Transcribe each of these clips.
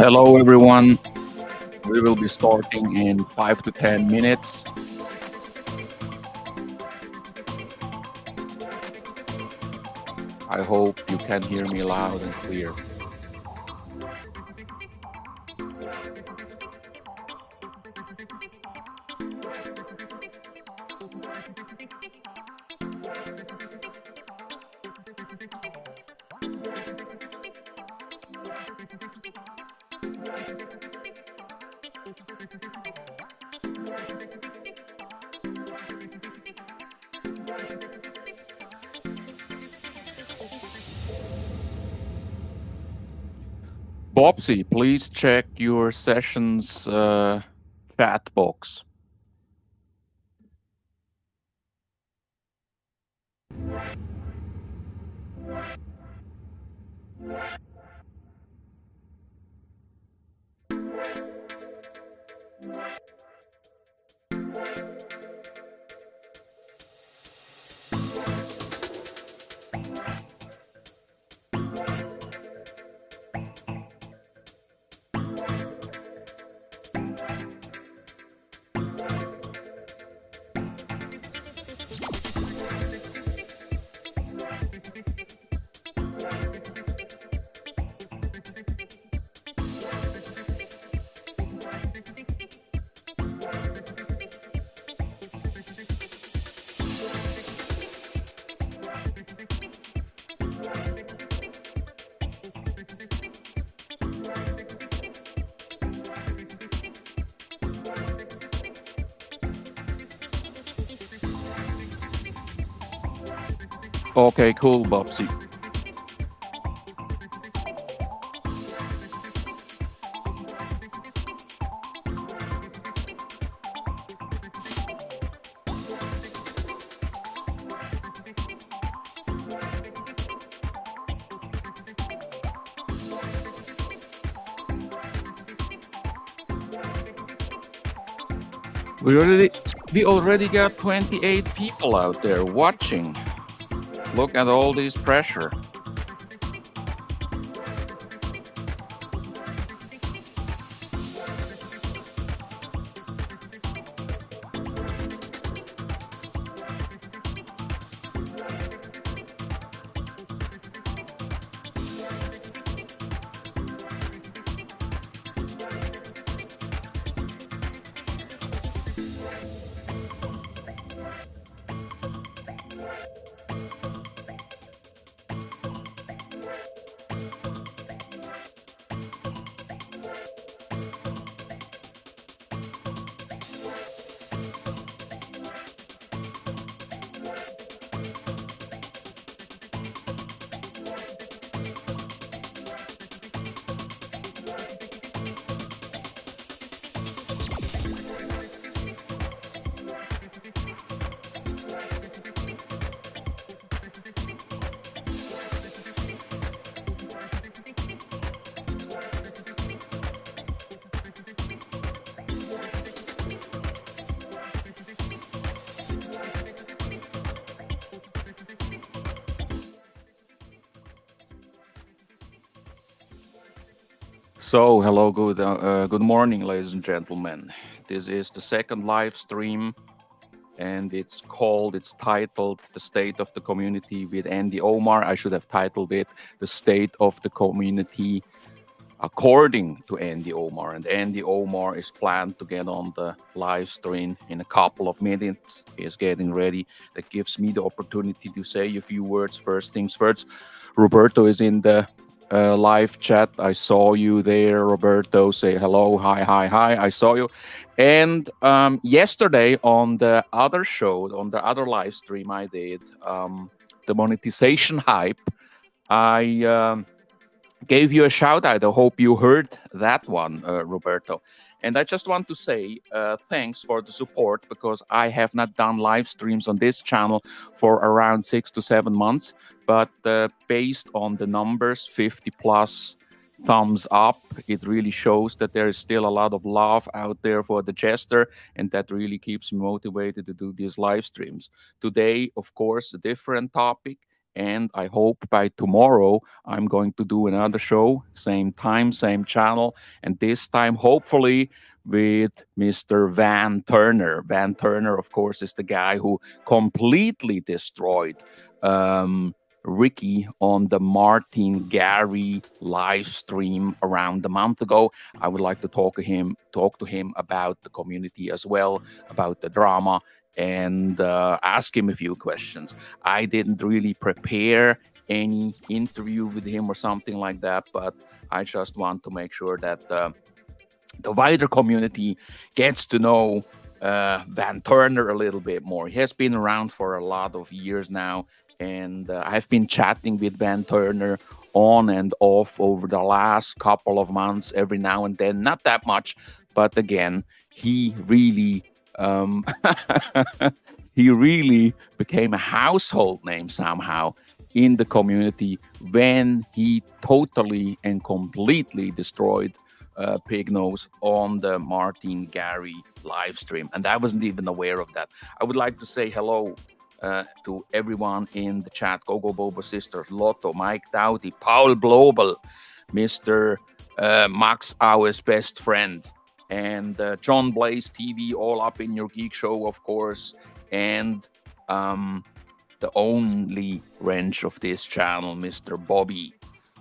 Hello, everyone. We will be starting in 5 to 10 minutes. I hope you can hear me loud and clear. Bobsy, please check your session's chat box. Okay, cool, Bobsy. We already got 28 people out there watching. Look at all this pressure. So, hello, good morning, ladies and gentlemen. This is the second live stream, and it's titled "The State of the Community" with Andy Omar. I should have titled it "The State of the Community" according to Andy Omar. And Andy Omar is planned to get on the live stream in a couple of minutes. He is getting ready. That gives me the opportunity to say a few words. First things first, Roberto is in the live chat. I saw you there, Roberto. Say hello, hi, hi, hi. I saw you. And yesterday on the other show, on the other live stream I did, the monetization hype, I gave you a shout out. I hope you heard that one, Roberto. And I just want to say thanks for the support, because I have not done live streams on this channel for around 6 to 7 months. But based on the numbers, 50 plus thumbs up, it really shows that there is still a lot of love out there for the Jester, and that really keeps me motivated to do these live streams. Today, of course, a different topic. And I hope by tomorrow I'm going to do another show, same time, same channel, and this time hopefully with Mr. Van Turner. Van Turner, of course, is the guy who completely destroyed um, Ricky on the Martin Gary live stream around a month ago. I would like to talk to him about the community as well, about the drama, and ask him a few questions. I didn't really prepare any interview with him or something like that, but I just want to make sure that the wider community gets to know Van Turner a little bit more. He has been around for a lot of years now, and I've been chatting with Van Turner on and off over the last couple of months, every now and then. Not that much, but again, he really. Um, he really became a household name somehow in the community when he totally and completely destroyed Pig Nose on the Martin Gary live stream. And I wasn't even aware of that. I would like to say hello to everyone in the chat. Gogo Bobo Sisters, Lotto, Mike Dowdy, Paul Blobel, Mr. Max, our best friend, and John Blaze TV, all up in your geek show, of course. And um, the only wrench of this channel, Mr. Bobby.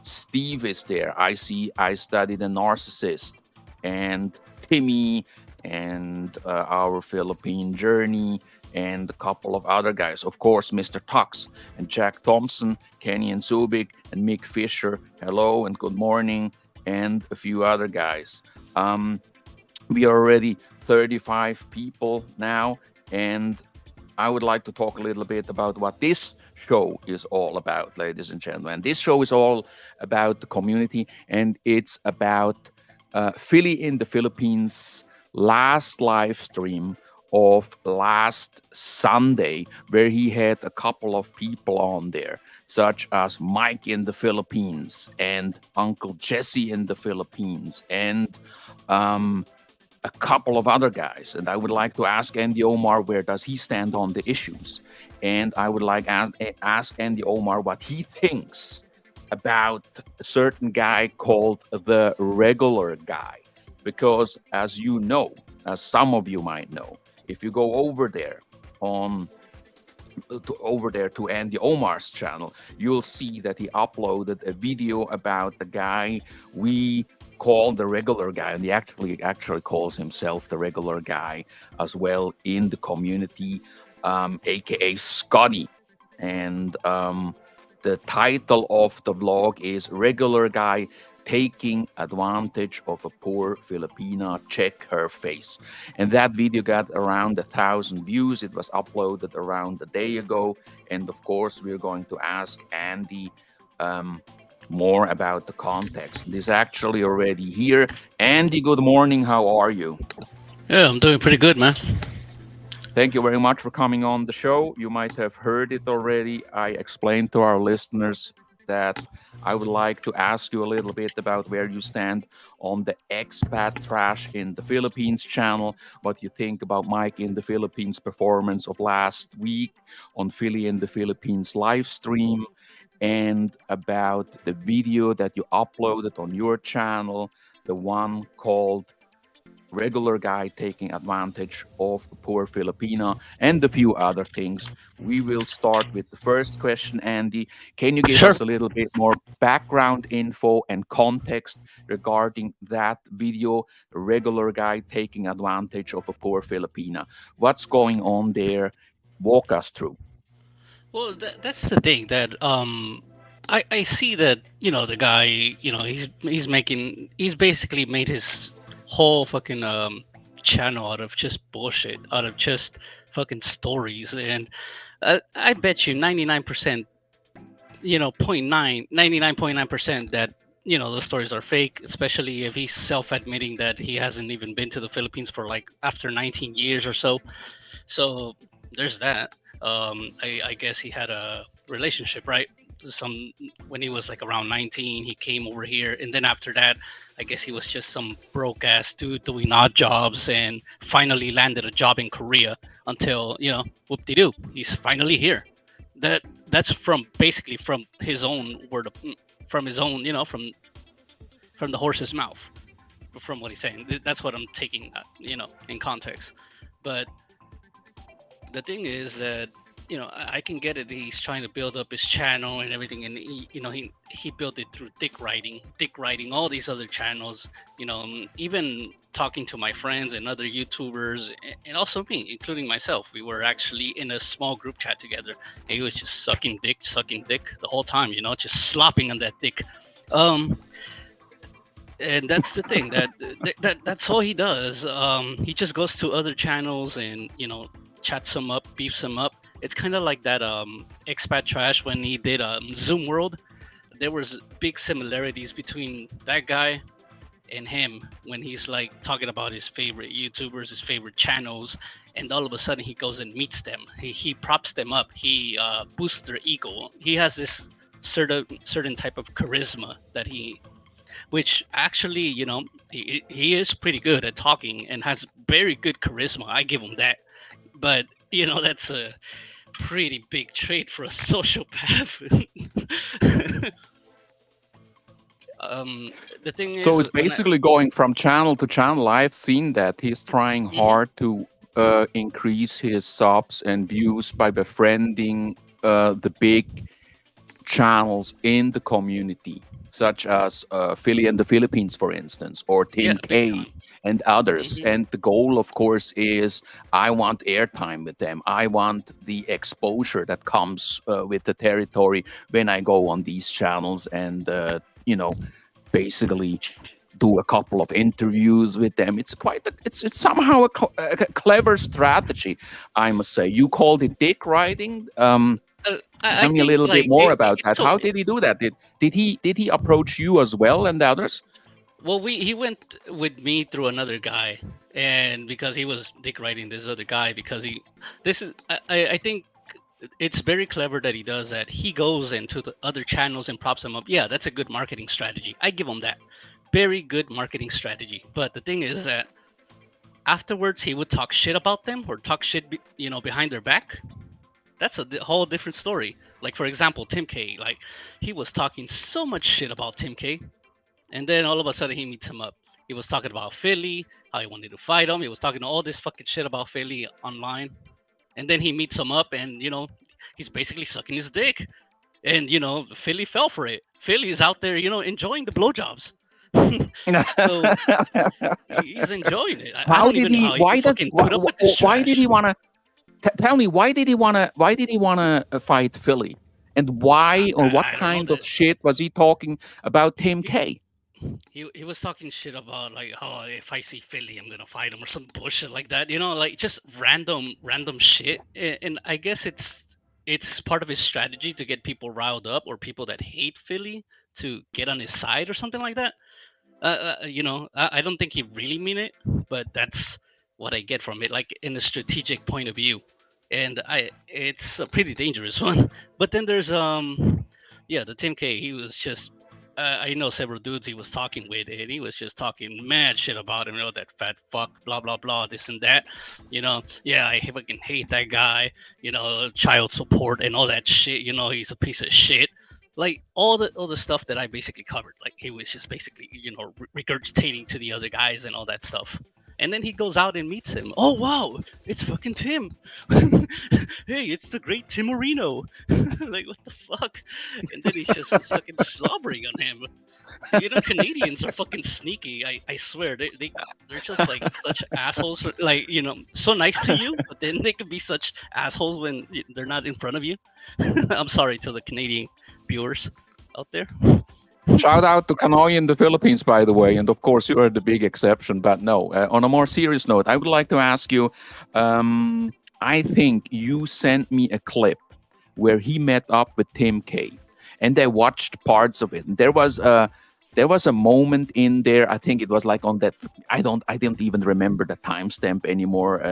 Steve is there. I see I studied a narcissist. And Timmy and our Philippine journey and a couple of other guys. Of course, Mr. Tux and Jack Thompson, Kenny and Zubik and Mick Fisher. Hello and good morning. And a few other guys. We are already 35 people now. And I would like to talk a little bit about what this show is all about, ladies and gentlemen. This show is all about the community, and it's about Philly in the Philippines' last live stream of last Sunday, where he had a couple of people on there, such as Mike in the Philippines and Uncle Jesse in the Philippines and um, a couple of other guys. And I would like to ask Andy Omar where does he stand on the issues. And I would like ask Andy Omar what he thinks about a certain guy called the regular guy. Because as you know, as some of you might know, if you go on over there to Andy Omar's channel, you'll see that he uploaded a video about the guy we call the regular guy, and he actually calls himself the regular guy as well in the community, aka Scotty. And the title of the vlog is "Regular Guy Taking Advantage of a Poor Filipina, Check Her Face." And that video got around 1,000 views. It was uploaded around a day ago. And of course, we're going to ask Andy um, more about the context. He's actually already here. Andy, good morning. How are you? Yeah, I'm doing pretty good, man. Thank you very much for coming on the show. You might have heard it already. I explained to our listeners that I would like to ask you a little bit about where you stand on the expat trash in the Philippines channel, what you think about Mike in the Philippines performance of last week on Philly in the Philippines live stream, and about the video that you uploaded on your channel, the one called regular guy taking advantage of a poor Filipina, and a few other things. We will start with the first question, Andy. Can you give Sure. us a little bit more background info and context regarding that video, the regular guy taking advantage of a poor Filipina? What's going on there? Walk us through. Well, that's the thing that I see that the guy he's basically made his whole fucking channel out of just bullshit, out of just fucking stories, and I bet you 99%, point 99.9% that the stories are fake, especially if he's self-admitting that he hasn't even been to the Philippines for like after 19 years or so. So there's that. I guess he had a relationship, right? Some When he was like around 19, he came over here, and then after that, I guess he was just some broke ass dude doing odd jobs, and finally landed a job in Korea until whoop de doo, he's finally here. that's from basically from his own word of, from his own, from the horse's mouth, from what he's saying. That's what I'm taking, in context. But the thing is that, I can get it. He's trying to build up his channel and everything, and he built it through dick writing all these other channels. Even talking to my friends and other YouTubers, and also me, including myself. We were actually in a small group chat together, and he was just sucking dick the whole time. Just slopping on that dick. Um, and that's the thing that's all he does. He just goes to other channels and chats them up, beefs them up. It's kind of like that expat trash when he did Zoom World. There was big similarities between that guy and him when he's like talking about his favorite YouTubers, his favorite channels, and all of a sudden he goes and meets them. He props them up. He boosts their ego. He has this certain type of charisma that which actually, he is pretty good at talking and has very good charisma. I give him that. But, that's a pretty big trait for a sociopath. The thing So is, it's basically going from channel to channel. I've seen that he's trying Mhm. hard to increase his subs and views by befriending the big channels in the community, such as Philly and the Philippines, for instance, or Yeah, Tim big K time. and others. Hmm. And the goal, of course, is I want airtime with them. I want the exposure that comes with the territory when I go on these channels and, basically do a couple of interviews with them. It's somehow a clever strategy, I must say. You called it dick riding. I Tell me a think little bit like more about that. so. How did he do that? Did he approach you as well and the others? Well, he went with me through another guy, and because he was dick writing this other guy, because this is I think it's very clever that he does that. He goes into the other channels and props them up. Yeah, that's a good marketing strategy. I give him that. Very good marketing strategy. But the thing is that afterwards he would talk shit about them or talk shit, behind their back. That's a whole different story. Like for example, Tim K. Like he was talking so much shit about Tim K. And then all of a sudden he meets him up. He was talking about Philly, how he wanted to fight him. He was talking all this fucking shit about Philly online. And then he meets him up and, he's basically sucking his dick. And, Philly fell for it. Philly is out there, enjoying the blowjobs. So he's enjoying it. I How don't did even know he? how he can Why did? fucking put up with this Why did he trash. want to? Tell me, why did he wanna? Why did he wanna fight Philly? And why or what I don't know kind of that. shit was he talking about Tim He, K? he was talking shit about like, oh, if I see Philly I'm gonna fight him or some bullshit like that, like just random shit. And I guess it's part of his strategy to get people riled up or people that hate Philly to get on his side or something like that. I don't think he really mean it, but that's what I get from it, like in a strategic point of view. And it's a pretty dangerous one. But then there's yeah, the Tim K. He was just, I know several dudes he was talking with, and he was just talking mad shit about him. That fat fuck, blah blah blah, this and that. Yeah, I fucking hate that guy. Child support and all that shit. He's a piece of shit, like all the stuff that I basically covered. Like he was just basically regurgitating to the other guys and all that stuff. And then he goes out and meets him. Oh wow, it's fucking Tim. Hey, it's the great Tim Marino. Like what the fuck? And then he's just fucking slobbering on him. Canadians are fucking sneaky. I swear they're just like such assholes. Like so nice to you, but then they can be such assholes when they're not in front of you. I'm sorry to the Canadian viewers out there. Shout out to Kanoy in the Philippines, by the way, and of course you are the big exception. But no, on a more serious note, I would like to ask you. I think you sent me a clip where he met up with Tim K, and I watched parts of it. And there was a moment in there. I think it was like on that. I don't even remember the timestamp anymore.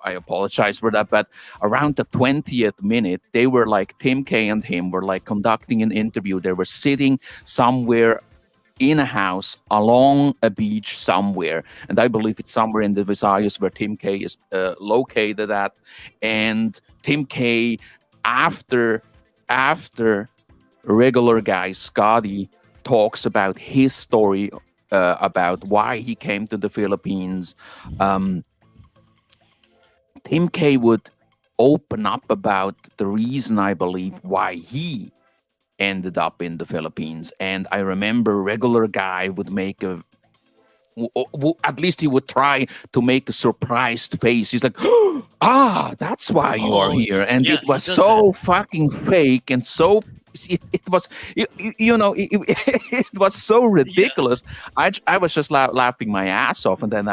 I apologize for that. But around the 20th minute, they were like Tim K and him were like conducting an interview. They were sitting somewhere in a house along a beach somewhere, and I believe it's somewhere in the Visayas where Tim K is located at. And Tim K, after after regular guy Scotty talks about his story, about why he came to the Philippines, um, Tim K would open up about the reason, I believe, why he ended up in the Philippines. And I remember regular guy would make a at least he would try to make a surprised face. He's like, ah, that's why you are Oh, here. And yeah, it he was does that. so fucking fake and so. It was, it was so Yeah, ridiculous. I was just laughing my ass off, and then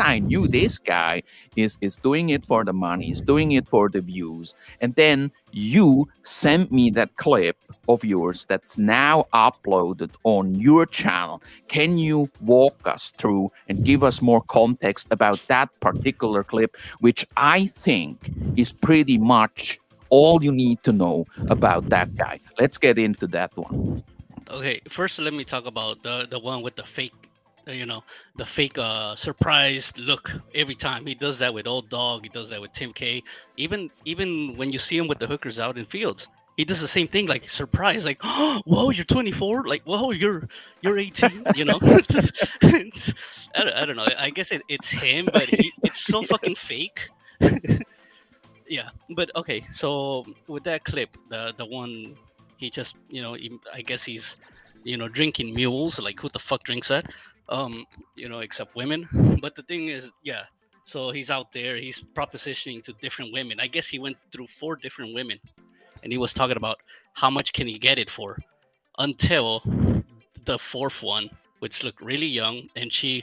I knew this guy is doing it for the money, is doing it for the views, and then you sent me that clip of yours that's now uploaded on your channel. Can you walk us through and give us more context about that particular clip, which I think is pretty much all you need to know about that guy? Let's get into that one. okay, first let me talk about the one with the fake, you know, the fake surprised look every time. He does that with Old Dog. He does that with Tim K. Even when you see him with the hookers out in fields, he does the same thing, like surprise, like, oh, whoa, you're 24, like, whoa, you're 18, you know. I don't know. I guess it's him, but it's so fucking fake. Yeah, but okay, so with that clip, the one he just, I guess he's, drinking mules. Like, who the fuck drinks that? um except women. But the thing is, yeah, so he's out there, he's propositioning to different women. I guess he went through four different women, and he was talking about how much can he get it for, until the fourth one, which looked really young, and she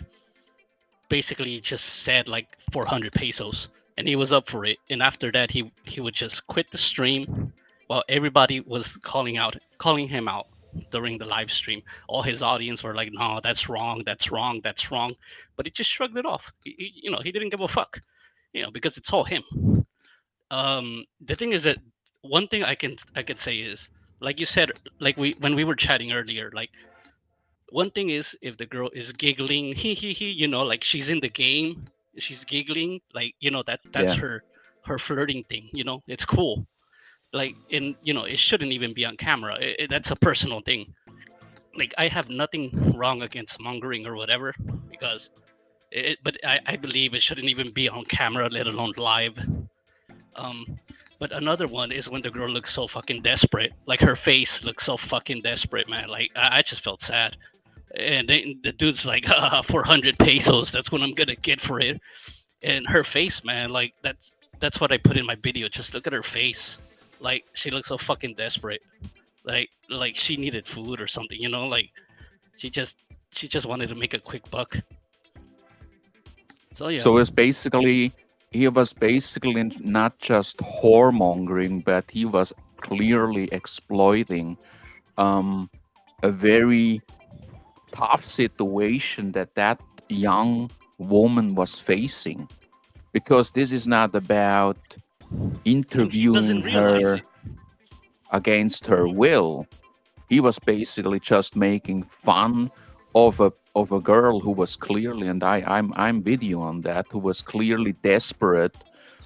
basically just said like 400 pesos, and he was up for it. And after that, he would just quit the stream while everybody was calling him out during the live stream. All his audience were like, no, that's wrong, that's wrong, that's wrong. But he just shrugged it off. He didn't give a fuck, because it's all him. The thing is that one thing I could say is, like you said, like when we were chatting earlier, like, one thing is, if the girl is giggling, he, like she's in the game, she's giggling, like, that's Yeah. her flirting thing. It's cool. Like, and it shouldn't even be on camera. That's a personal thing. Like, I have nothing wrong against mongering or whatever, because but I believe it shouldn't even be on camera, let alone live. Um, but another one is when the girl looks so fucking desperate. Like, her face looks so fucking desperate, man. Like, I just felt sad. And then the dude's like, 400 pesos, that's what I'm gonna get for it. And her face, man, like, that's what I put in my video. Just look at her face. Like, she looks so fucking desperate. Like she needed food or something, like, she just she just wanted to make a quick buck. So yeah. So it's basically he was basically not just whoremongering, but he was clearly exploiting um, a very tough situation that young woman was facing, because this is not about And he interviewing doesn't realize her it. against her will. He was basically just making fun of a girl who was clearly, and I'm with you on that, who was clearly desperate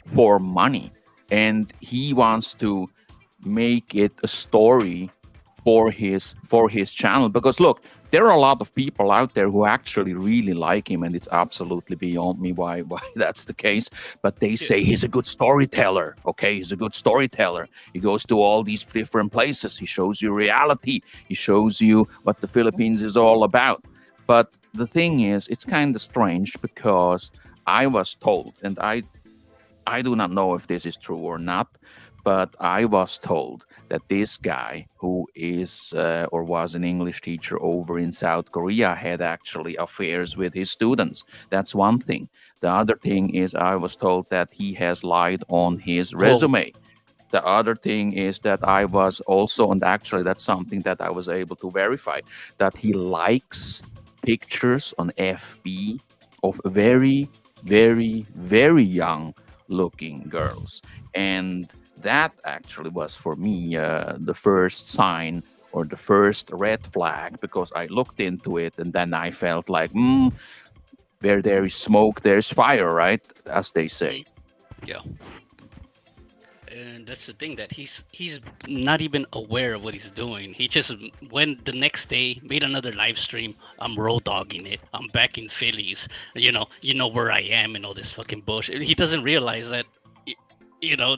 for money, and he wants to make it a story for his channel. Because look, there are a lot of people out there who actually really like him, and it's absolutely beyond me why that's the case. But they Yeah. say he's a good storyteller. Okay, he's a good storyteller. He goes to all these different places. He shows you reality. He shows you what the Philippines is all about. But the thing is, it's kind of strange, because I was told, and I do not know if this is true or not, but I was told that this guy, who is or was an English teacher over in South Korea, had actually affairs with his students. That's one thing. The other thing is, I was told that he has lied on his Whoa. resume. The other thing is that I was also, and actually that's something that I was able to verify, that he likes pictures on FB of very, very, very young looking girls. And that actually was for me the first sign or the first red flag, because I looked into it and then I felt like, where there is smoke, there's fire, right? As they say. Mhm. Yeah. And that's the thing, that he's not even aware of what he's doing. He just went the next day, made another live stream. I'm road dogging it. I'm back in Phillies. You know where I am and all this fucking bullshit. He doesn't realize that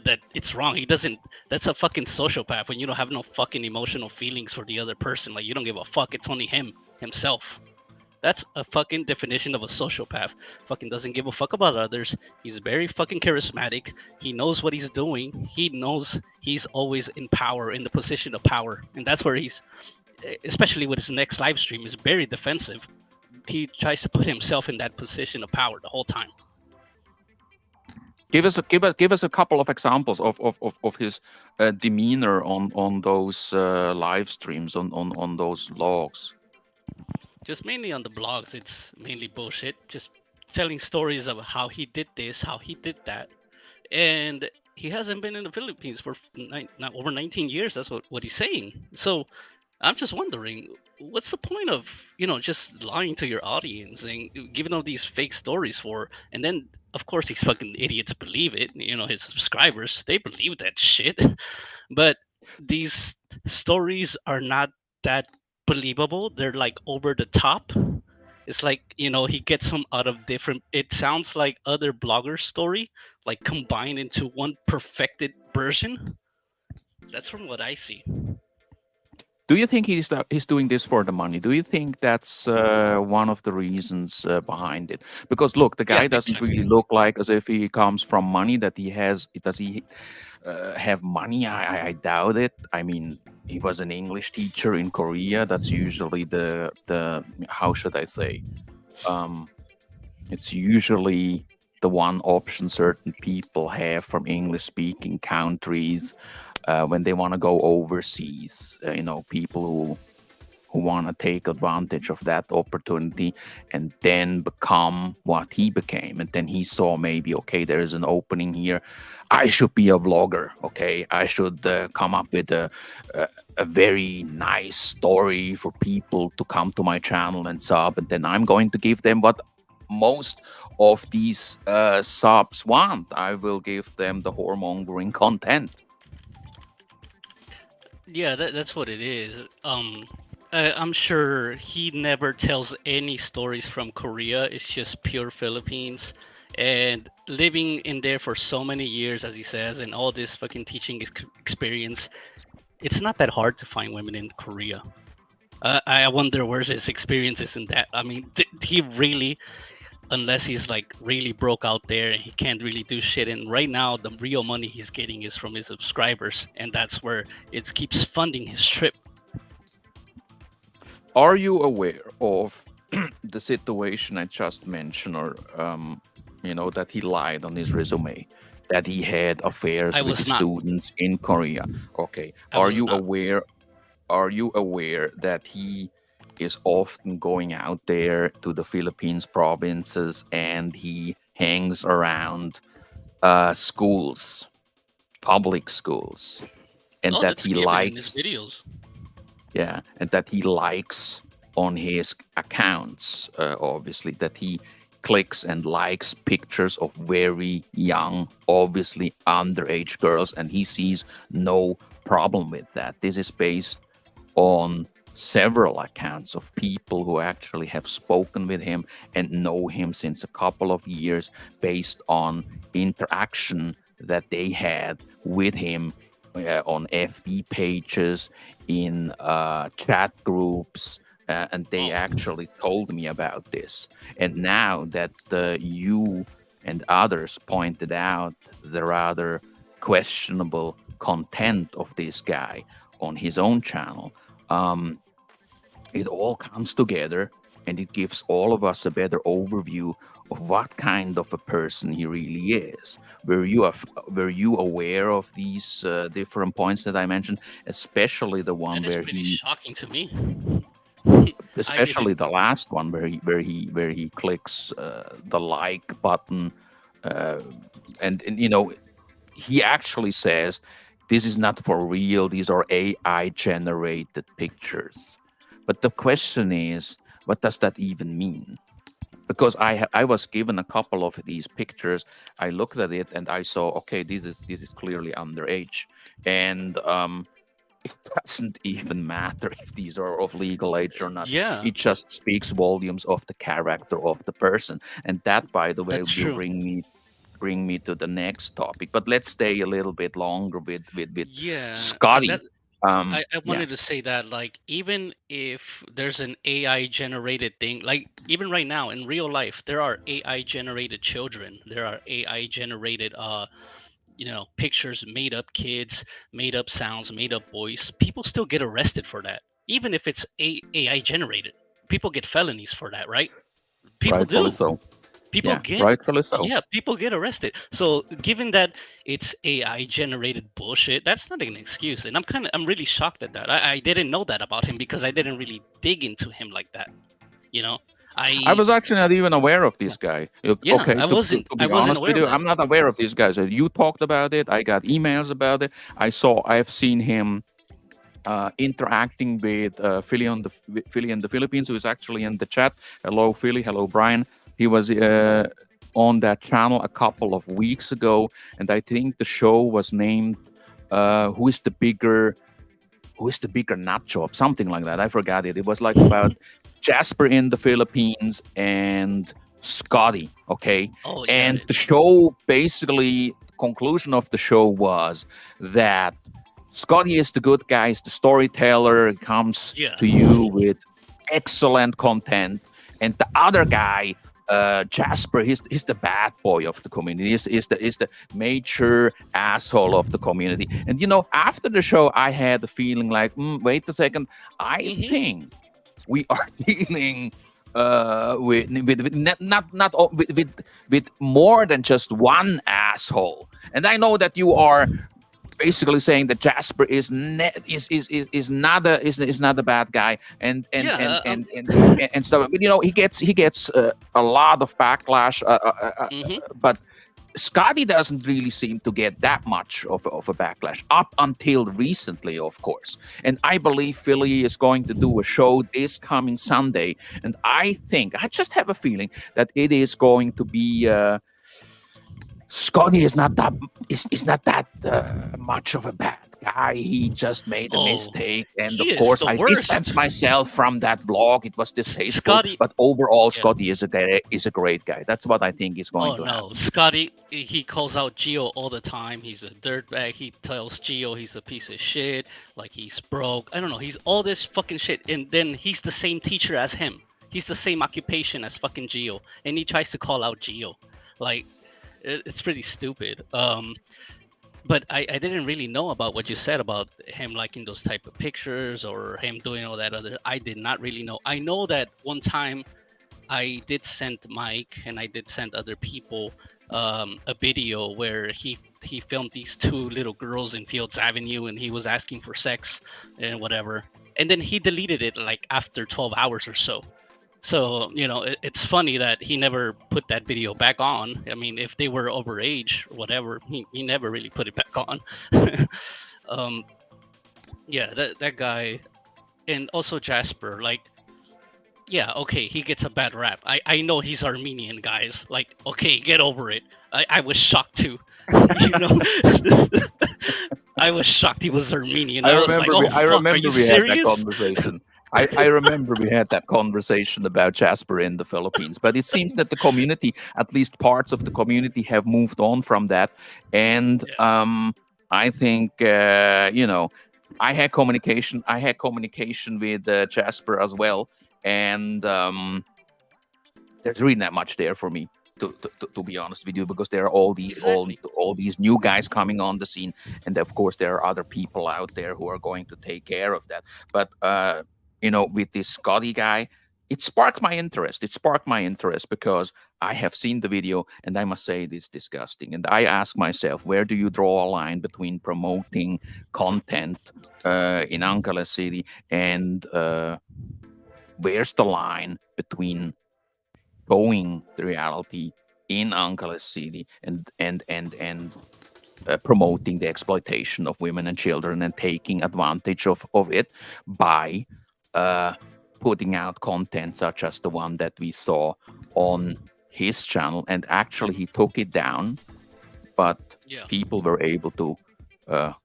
that it's wrong. He doesn't. That's a fucking sociopath when you don't have no fucking emotional feelings for the other person. Like, you don't give a fuck. It's only himself. That's a fucking definition of a sociopath. Fucking doesn't give a fuck about others. He's very fucking charismatic. He knows what he's doing. He knows he's always in power, in the position of power. And that's where he's, especially with his next live stream, is very defensive. He tries to put himself in that position of power the whole time. Give us a couple of examples of his demeanor on those live streams on those logs. Just mainly on the blogs, it's mainly bullshit. Just telling stories of how he did this, how he did that. And he hasn't been in the Philippines for over 19 years. That's what he's saying. So I'm just wondering, what's the point of just lying to your audience and giving all these fake stories for, and then of course these fucking idiots believe it. His subscribers, they believe that shit. But these stories are not that believable. They're like over the top. It's like, he gets them out of different. It sounds like other bloggers' story, like combined into one perfected version. That's from what I see. Do you think he's doing this for the money? Do you think that's one of the reasons behind it? Because look, the Yeah, guy big doesn't really time. look like as if he comes from money. That he has. Does he have money? I doubt it. I mean, he was an English teacher in Korea. That's usually the how should I say? Um, it's usually the one option certain people have from English speaking countries when they want to go overseas. People who want to take advantage of that opportunity and then become what he became. And then he saw maybe, okay, there is an opening here. I should be a vlogger. Okay, I should come up with a very nice story for people to come to my channel and sub. And then I'm going to give them what most of these subs want. I will give them the whoremongering content. Yeah, that's what it is. I'm sure he never tells any stories from Korea. It's just pure Philippines. And living in there for so many years, as he says, and all this fucking teaching experience, it's not that hard to find women in Korea. I wonder where's his experiences in that. I mean, he really, unless he's like really broke out there and he can't really do shit. And right now, the real money he's getting is from his subscribers, and that's where it keeps funding his trip. Are you aware of the situation I just mentioned, or that he lied on his resume, that he had affairs I with was his not. students in Korea? Okay. I was not. Are you aware that he is often going out there to the Philippines provinces and he hangs around schools, public schools, and Oh, that that's a he given in his likes, videos. yeah, and that he likes on his accounts, obviously, that he clicks and likes pictures of very young, obviously underage girls, and he sees no problem with that. This is based on several accounts of people who actually have spoken with him and know him since a couple of years based on interaction that they had with him on FB pages, in chat groups, and they Oh, actually told me about this. And now that you and others pointed out the rather questionable content of this guy on his own channel, um, it all comes together and it gives all of us a better overview of what kind of a person he really is. Were you aware of these different points that I mentioned, especially the one that is where pretty he, shocking to me. I especially didn't. the last one where he clicks the like button, uh, and he actually says this is not for real, these are AI generated pictures. But the question is, what does that even mean? because I was given a couple of these pictures. I looked at it and I saw, okay, this is clearly underage, and it doesn't even matter if these are of legal age or not. Yeah, It just speaks volumes of the character of the person, and that, by the way, that's will true. bring me to the next topic. But let's stay a little bit longer with Yeah, and that Scotty. I Yeah, wanted to say that, like, even if there's an AI generated thing, like even right now in real life, there are AI generated children, there are AI generated pictures, made up kids, made up sounds, made up voice. People still get arrested for that, even if it's AI generated. People get felonies for that, right? People rightfully do. so. People Yeah, get rightfully so. Yeah, people get arrested. So given that it's AI generated bullshit, that's not an excuse. And I'm really shocked at that. I didn't know that about him because I didn't really dig into him like that. You know, I I was actually not even aware of yeah this guy. yeah Okay, I wasn't to I be wasn't honest aware with of you, that. I'm not aware of these guys. You talked about it. I got emails about it. I've seen him interacting with Philly in the Philippines, who is actually in the chat. Hello, Philly. Hello, Brian. He was on that channel a couple of weeks ago, and I think the show was named "Who is the bigger nut job?" Something like that. I forgot it. It was like about Jasper in the Philippines and Scotty. Okay, Oh, got and it. the show basically, conclusion of the show was that Scotty is the good guy, is the storyteller, comes Yeah. to you with excellent content, and the other guy, Jasper, he's the bad boy of the community. He's the major asshole of the community. And after the show, I had the feeling like, wait a second, I hmm think we are dealing with with more than just one asshole. And I know that you are basically saying that Jasper is not a bad guy, Yeah. and stuff. But he gets a lot of backlash. hmm But Scotty doesn't really seem to get that much of a backlash up until recently, of course. And I believe Philly is going to do a show this coming Sunday, and I just have a feeling that it is going to be. Scotty is not that much of a bad guy. He just made a Oh, mistake, and he of is course, the I distanced worst. myself from that vlog. It was distasteful, Scotty. but overall, Yeah. Scotty is a great guy. That's what I think is going Oh to no, happen. Scotty, he calls out Gio all the time. He's a dirtbag. He tells Gio he's a piece of shit, like he's broke. I don't know. He's all this fucking shit, and then he's the same teacher as him. He's the same occupation as fucking Gio, and he tries to call out Gio. Like, it's pretty stupid. But I didn't really know about what you said about him liking those type of pictures or him doing all that other. I did not really know. I know that one time I did send Mike and I did send other people a video where he filmed these two little girls in Fields Avenue and he was asking for sex and whatever. And then he deleted it like after 12 hours or so. So, it's funny that he never put that video back on. I mean, if they were overage or whatever, he never really put it back on. um, yeah, that guy. And also Jasper, like, yeah, okay, he gets a bad rap. I know he's Armenian, guys. Like, okay, get over it. I was shocked too. you know, I was shocked he was Armenian. I I was like, remember oh I fuck, are remember you we had that serious? conversation. I remember we had that conversation about Jasper in the Philippines, but it seems that the community, at least parts of the community, have moved on from that. And Yeah. I think I had communication with Jasper as well, and there's really not much there for me. To be honest with you, because there are all these Exactly. all these new guys coming on the scene, and of course there are other people out there who are going to take care of that. But with this Scotty guy, it sparked my interest. It sparked my interest because I have seen the video, and I must say it is disgusting. And I ask myself, where do you draw a line between promoting content in Ankara City and where's the line between showing the reality in Ankara City and promoting the exploitation of women and children and taking advantage of it by uh, putting out content such as the one that we saw on his channel. And actually, he took it down, but Yeah. people were able to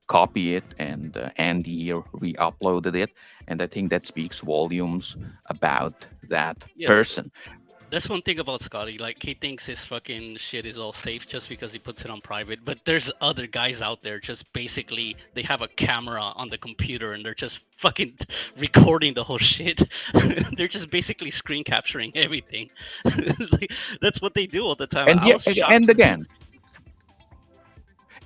copy it, and Andy here re-uploaded it. And I think that speaks volumes about that Yeah. person. That's one thing about Scotty. Like, he thinks his fucking shit is all safe just because he puts it on private. But there's other guys out there just basically they have a camera on the computer and they're just fucking recording the whole shit. They're just basically screen capturing everything. Like, that's what they do all the time. And I yeah, was shocked.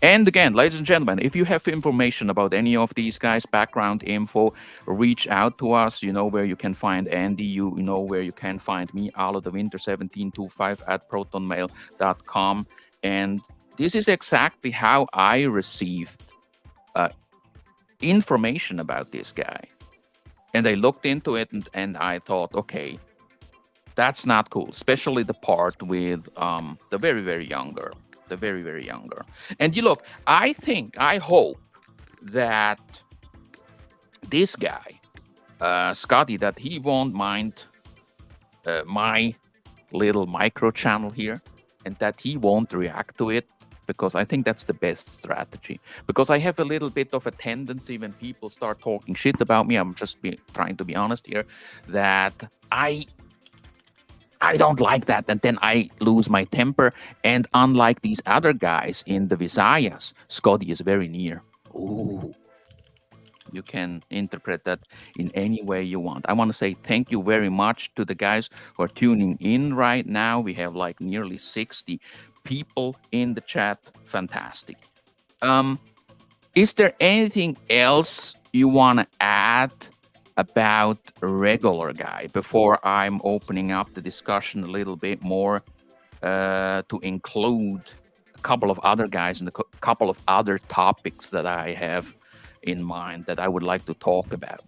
and again, ladies and gentlemen, if you have information about any of these guys, background info, reach out to us. You know where you can find Andy. You know where you can find me, Ala the Winter 1725 at protonmail.com. And this is exactly how I received uh, information about this guy. And I looked into it, and I thought, okay, that's not cool, especially the part with the very, very young girl. The very, very young girl. And you look, I hope that this guy, Scotty, that he won't mind my little micro channel here, and that he won't react to it, because I think that's the best strategy. Because I have a little bit of a tendency when people start talking shit about me, I'm just trying to be honest here, that I don't like that, and then I lose my temper. And unlike these other guys in the Visayas, Scotty is very near. Ooh, you can interpret that in any way you want. I want to say thank you very much to the guys who are tuning in right now. We have like nearly 60 people in the chat. Fantastic. Um, is there anything else you want to add about regular guy before I'm opening up the discussion a little bit more to include a couple of other guys and a couple of other topics that I have in mind that I would like to talk about?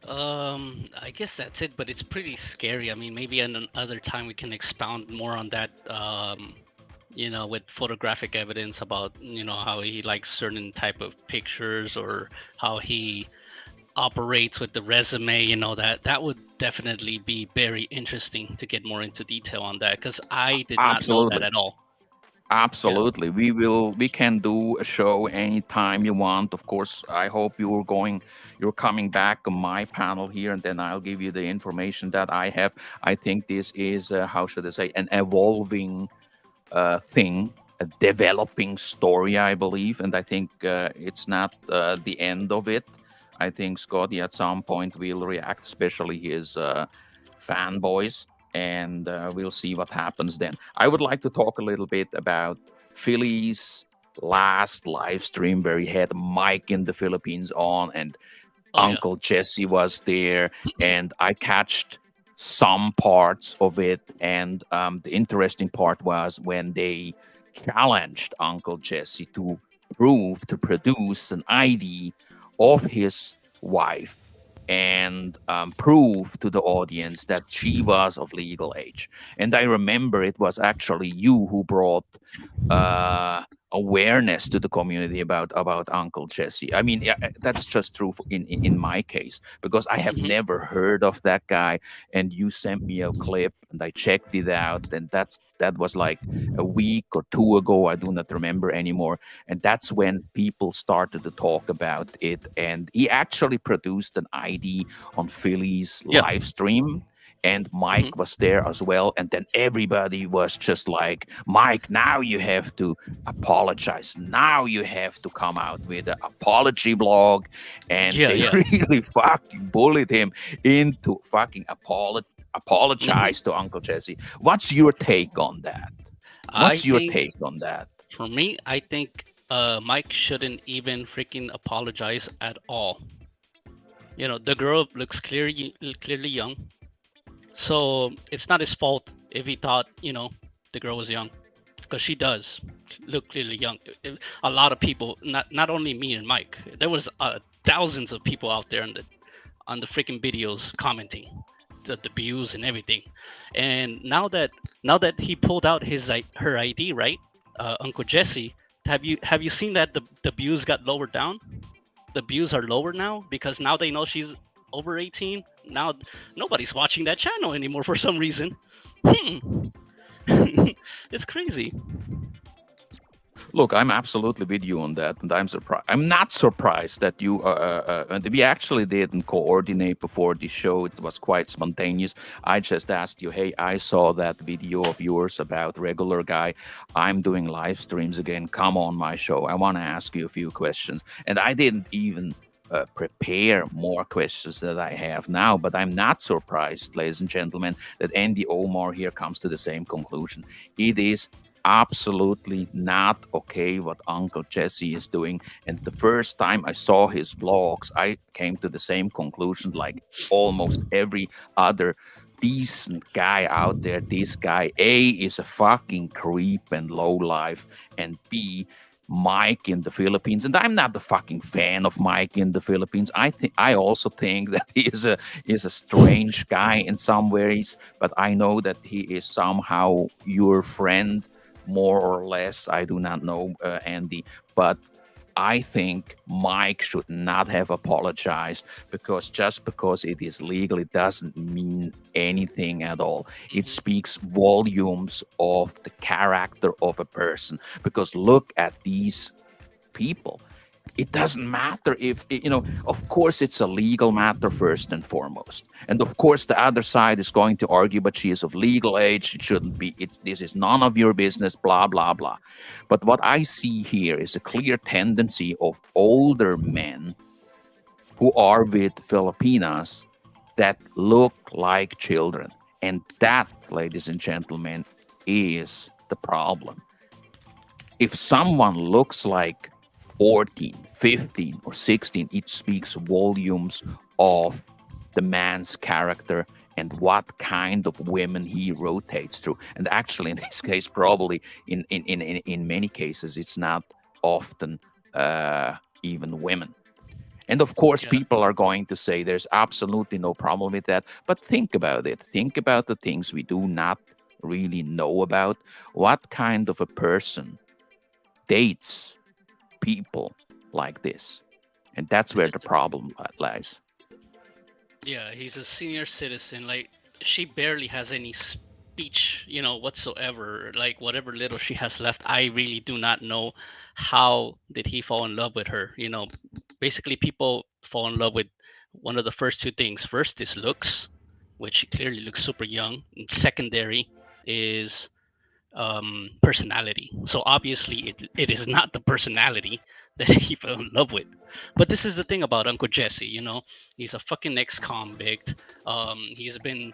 I guess that's it, but it's pretty scary. I mean, maybe another time we can expound more on that. With photographic evidence about how he likes certain type of pictures or how he operates with the resume. That would definitely be very interesting to get more into detail on that because I did not know that Absolutely. at all. Yeah. Absolutely. We can do a show anytime you want. Of course, I hope you're coming back on my panel here, and then I'll give you the information that I have. I think this is how should I say, an evolving thing, a developing story, I believe. And I think it's not the end of it. I think Scotty at some point will react, especially his fanboys, and we'll see what happens then. I would like to talk a little bit about Philly's last live stream where he had Mike in the Philippines on, and Oh yeah. Uncle Jesse was there, and I catched some parts of it. And the interesting part was when they challenged Uncle Jesse to produce an ID of his wife and prove to the audience that she was of legal age. And I remember it was actually you who brought uh, awareness to the community about Uncle Jesse. I mean, yeah, that's just true in my case, because I have Hmm. never heard of that guy, and you sent me a clip, and I checked it out, and that was like a week or two ago. I do not remember anymore, and that's when people started to talk about it. And he actually produced an ID on Philly's Yeah. live stream, and Hmm. Mike was there as well. And then everybody was just like, Mike, now you have to apologize. Now you have to come out with an apology blog. And Yeah. they Yeah. really fucking bullied him into fucking Hmm. apologize to Uncle Jesse. What's your take on that? I What's your think take on that? for me, I think Mike shouldn't even freaking apologize at all. The girl looks clearly young, so it's not his fault if he thought the girl was young, because she does look clearly young. A lot of people, not only me and Mike, there was thousands of people out there on the freaking videos commenting the views and everything. And now that he pulled out her ID, right, Uncle Jesse, have you seen that the views got lowered down? The views are lower now because now they know over 18. Now nobody's watching that channel anymore for some reason. Hmm. It's crazy. Look, I'm absolutely with you on that, and I'm surprised. I'm not surprised that you. And we actually didn't coordinate before the show. It was quite spontaneous. I just asked you, "Hey, I saw that video of yours about regular guy. I'm doing live streams again. Come on my show. I want to ask you a few questions." And I didn't even prepare more questions that I have now. But I'm not surprised, ladies and gentlemen, that Andy Omar here comes to the same conclusion. It is absolutely not okay what Uncle Jesse is doing. And the first time I saw his vlogs, I came to the same conclusion like almost every other decent guy out there. This guy, A, is a fucking creep and low life, and B, Mike in the Philippines, and I'm not the fucking fan of Mike in the Philippines. I also think that he is a strange guy in some ways, but I know that he is somehow your friend, more or less. I do not know, Andy, but I think Mike should not have apologized, because just because it is legal, it doesn't mean anything at all. It Hmm. speaks volumes of the character of a person. Because look at these people. It doesn't matter if, of course, it's a legal matter first and foremost. And of course, the other side is going to argue, but she is of legal age. It shouldn't be, this is none of your business, blah, blah, blah. But what I see here is a clear tendency of older men who are with Filipinas that look like children. And that, ladies and gentlemen, is the problem. If someone looks like 14, 15, or 16, it speaks volumes of the man's character and what kind of women he rotates through. And actually, in this case, probably in many cases, it's not often even women. And of course, Yeah. people are going to say there's absolutely no problem with that. But think about it. Think about the things we do not really know about. What kind of a person dates people like this? And that's where the problem lies. Yeah, he's a senior citizen. Like, she barely has any speech, whatsoever. Like, whatever little she has left, I really do not know how did he fall in love with her. Basically, people fall in love with one of the first two things. First is looks, which she clearly looks super young. And secondary is personality. So obviously, it is not the personality that he fell in love with. But this is the thing about Uncle Jesse. He's a fucking ex-convict. He's been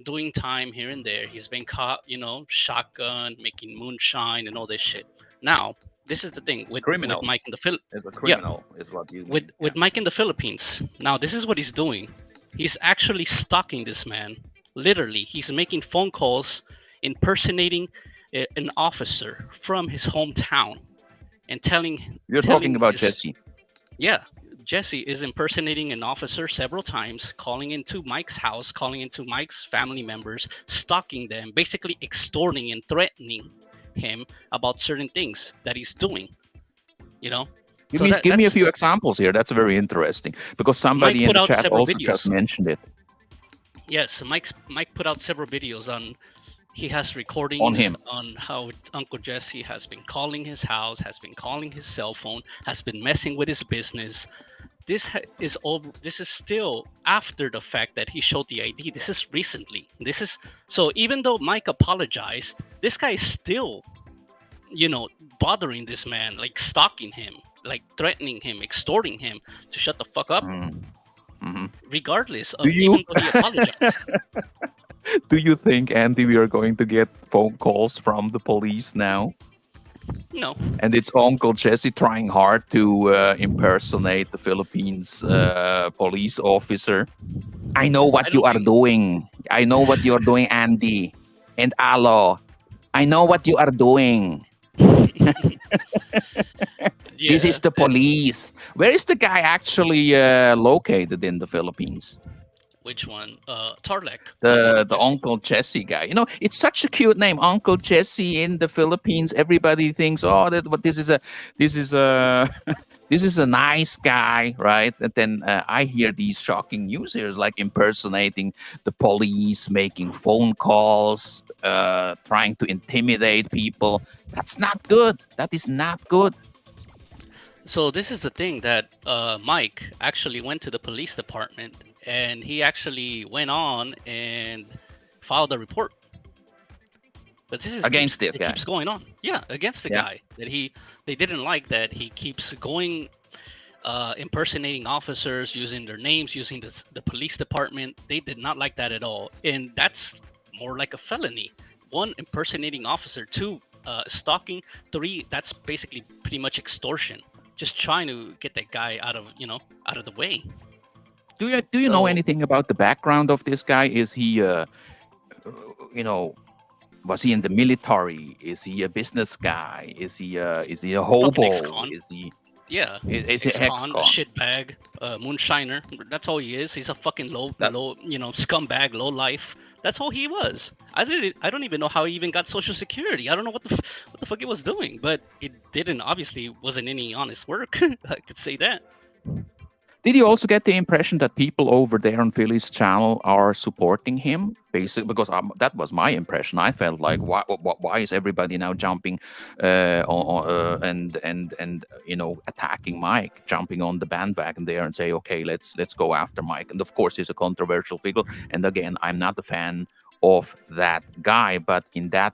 doing time here and there. He's been caught, shotgun, making moonshine, and all this shit. Now, this is the thing with Criminal Mike in the Phil. is a Yeah, criminal, is what you with mean. Yeah. with Mike in the Philippines. Now, this is what he's doing. He's actually stalking this man. Literally, he's making phone calls, impersonating an officer from his hometown, and You're talking telling about his Jesse. yeah. Jesse is impersonating an officer several times, calling into Mike's house, calling into Mike's family members, stalking them, basically extorting and threatening him about certain things that he's doing. You know, Give so me that give me a that's few examples here. That's very interesting, because Mike somebody in put the out chat several also just videos. mentioned it Yes, Mike put out several videos on. He has on recordings him. on how Uncle Jesse has been calling his house, has been calling his cell phone, has been messing with his business. Is over. This is still after the fact that he showed the ID. This is recently. This is so. Even though Mike apologized, this guy is still, bothering this man, like stalking him, like threatening him, extorting him to shut the fuck up, Mm. Hmm. regardless Do of you even though he apologized. do you think, Andy, we are going to get phone calls from the police now? No, And it's Uncle Jesse trying hard to impersonate the Philippines police officer. I know I what you don't are think. doing. I know what you are doing, Andy and Alo. I know what you are doing. This Yeah, is the police. Where is the guy actually located in the Philippines? which one? Tarlek, Uncle The Jesse. Uncle Jesse guy. It's such a cute name, Uncle Jesse in the Philippines. Everybody thinks, oh, that what this is a This is a nice guy, right? And then I hear these shocking news here, like impersonating the police, making phone calls, trying to intimidate people. That's not good. That is not good. So this is the thing that Mike actually went to the police department, and he actually went on and filed a report. But this is keeps Against it, it guy. keeps going on. Yeah, against the Yeah. guy that they didn't like that he keeps going impersonating officers, using their names, using the police department. They did not like that at all, and that's more like a felony. One, impersonating officer. Two, stalking. Three, that's basically pretty much extortion. Just trying to get that guy out of the way. Do you know So anything about the background of this guy? Is he, you know, was he in the military? Is he a business guy? Is he a fucking hobo? ex-con. Is he Yeah, is he ex-con, a ex-con? shitbag, moonshiner. That's all he is. He's a fucking That scumbag, low life. That's all he was. I don't even know how he even got Social Security. I don't know what the fuck he was doing, but it didn't obviously wasn't any honest work. I could say that. Did you also get the impression that people over there on Philly's channel are supporting him? Basically, because that was my impression. I felt like, why is everybody now jumping and attacking Mike, jumping on the bandwagon there and say, okay, let's go after Mike. And of course, he's a controversial figure. And again, I'm not a fan of that guy, but in that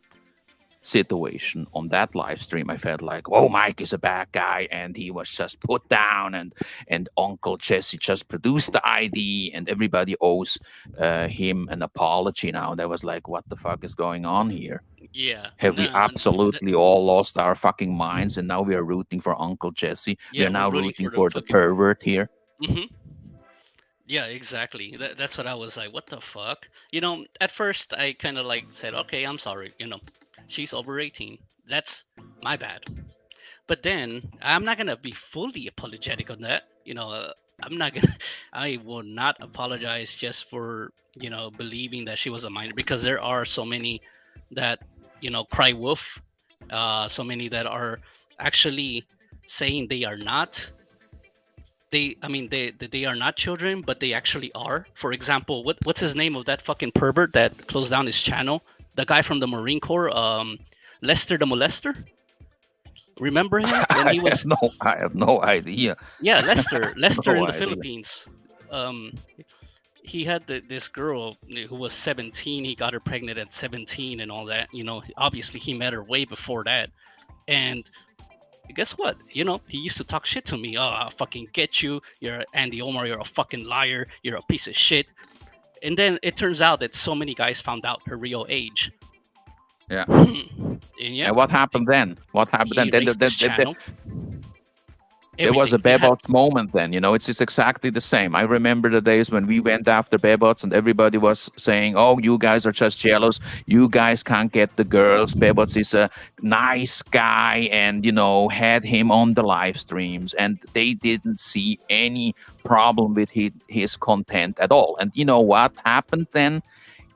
situation on that live stream, I felt like, oh, Mike is a bad guy, and he was just put down, and Uncle Jesse just produced the ID, and everybody owes him an apology now. That was like, what the fuck is going on here? Yeah, Have we no, absolutely all lost our fucking minds, and now we are rooting for Uncle Jesse? We yeah, are we're now rooting rooting for the for the fucking. pervert here. Hmm. Yeah, exactly. That's what I was like. What the fuck? At first I kind of like said, okay, I'm sorry. She's over 18. That's my bad. But then I'm not gonna be fully apologetic on that. I'm not gonna. I will not apologize just for believing that she was a minor, because there are so many that cry wolf. So many that are actually saying they are not. They are not children, but they actually are. For example, what's his name of that fucking pervert that closed down his channel? The guy from the Marine Corps, Lester the Molester. Remember him when he was? I have no idea. Yeah, Lester No in the idea. Philippines. Um, he had this girl who was 17. He got her pregnant at 17 and all that. Obviously he met her way before that. And guess what? He used to talk shit to me. Oh, I'll fucking get you. You're Andy Omar. You're a fucking liar. You're a piece of shit. And then it turns out that so many guys found out her real age. Yeah. And yeah, And what happened then? What happened then? he erased this channel. There was a Everything he had. Bebots moment then, it's just exactly the same. I remember the days when we went after Bebots and everybody was saying, oh, you guys are just jealous. You guys can't get the girls. Bebots is a nice guy, and, had him on the live streams, and they didn't see any problem with his content at all. And you know what happened then?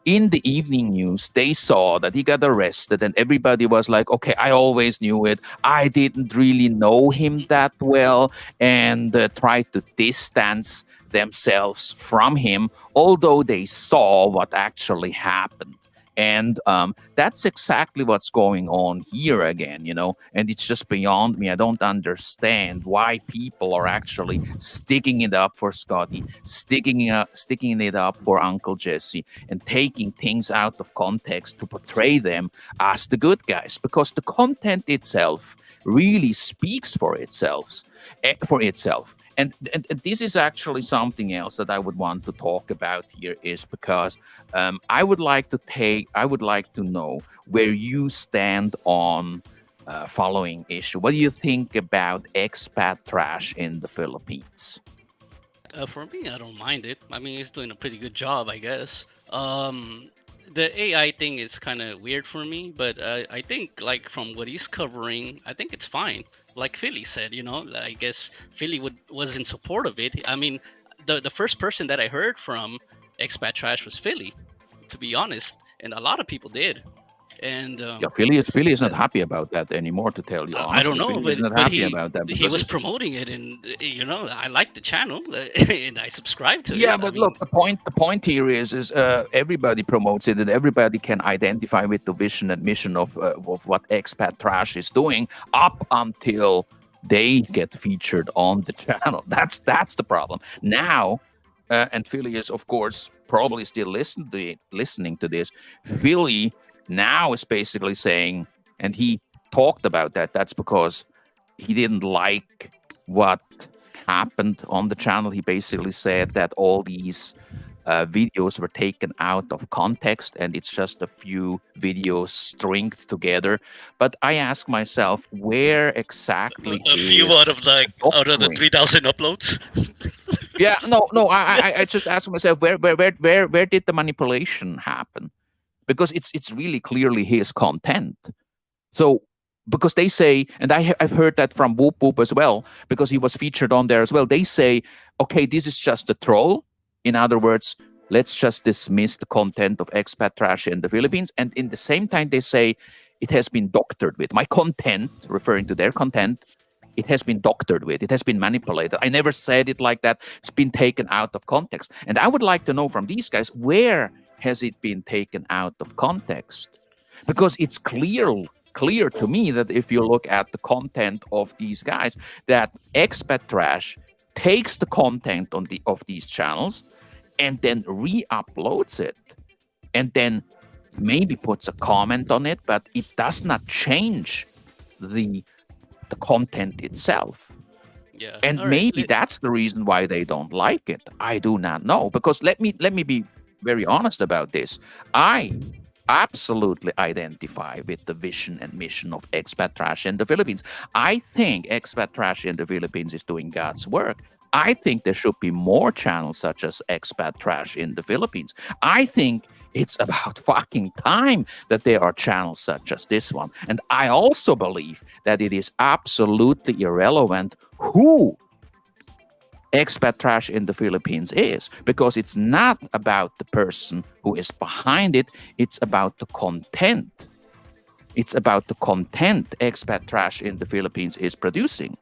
In the evening news, they saw that he got arrested, and everybody was like, okay, I always knew it. I didn't really know him Mhm. that well, and tried to distance themselves from him, although they saw what actually happened. And that's exactly what's going on here again, and it's just beyond me. I don't understand why people are actually sticking it up for Scotty, sticking it up for Uncle Jesse, and taking things out of context to portray them as the good guys, because the content itself really speaks for itself. And this is actually something else that I would want to talk about here, is because I would like to know where you stand on following issue. What do you think about expat trash in the Philippines? For me, I don't mind it. I mean, he's doing a pretty good job, I guess. The AI thing is kind of weird for me, but I think like from what he's covering, I think it's fine. Like Philly said, I guess Philly was in support of it. I mean, the first person that I heard from Expat Trash was Philly, to be honest, and a lot of people did. And Yeah, Philly is not uh, happy about that anymore. To tell you I don't honestly, know, Philly is not but happy about that he because was it's promoting it, and I like the channel, and I subscribe to yeah. it. I But look, mean, the point here is everybody promotes it and everybody can identify with the vision and mission of what expat trash is doing up until they get featured on the channel. That's the problem now. And Philly is, of course, probably still listening to this. Philly now is basically saying, and he talked about that. That's because he didn't like what happened on the channel. He basically said that all these videos were taken out of context and it's just a few videos stringed together. But I ask myself, where exactly a few is the out of the doctoring? 3,000 uploads. Yeah, no. I just ask myself, where did the manipulation happen? Because it's really clearly his content. So because they say, and I've heard that from Whoop Whoop as well, because he was featured on there as well. They say, okay, this is just a troll. In other words, let's just dismiss the content of expat trash in the Philippines. And in the same time, they say it has been doctored with my content, referring to their content. It has been doctored with. It has been manipulated. I never said it like that. It's been taken out of context. And I would like to know from these guys, where has it been taken out of context? Because it's clear to me that if you look at the content of these guys, that expat trash takes the content of these channels and then re-uploads it and then maybe puts a comment on it, but it does not change the the content itself. Yeah. And All right. maybe that's the reason why they don't like it. I do not know. Because let me be very honest about this. I absolutely identify with the vision and mission of Expat Trash in the Philippines. I think Expat Trash in the Philippines is doing God's work. I think there should be more channels such as Expat Trash in the Philippines. I think it's about fucking time that there are channels such as this one. And I also believe that it is absolutely irrelevant who expat trash in the Philippines is, because it's not about the person who is behind it, it's about the content. It's about the content expat trash in the Philippines is producing.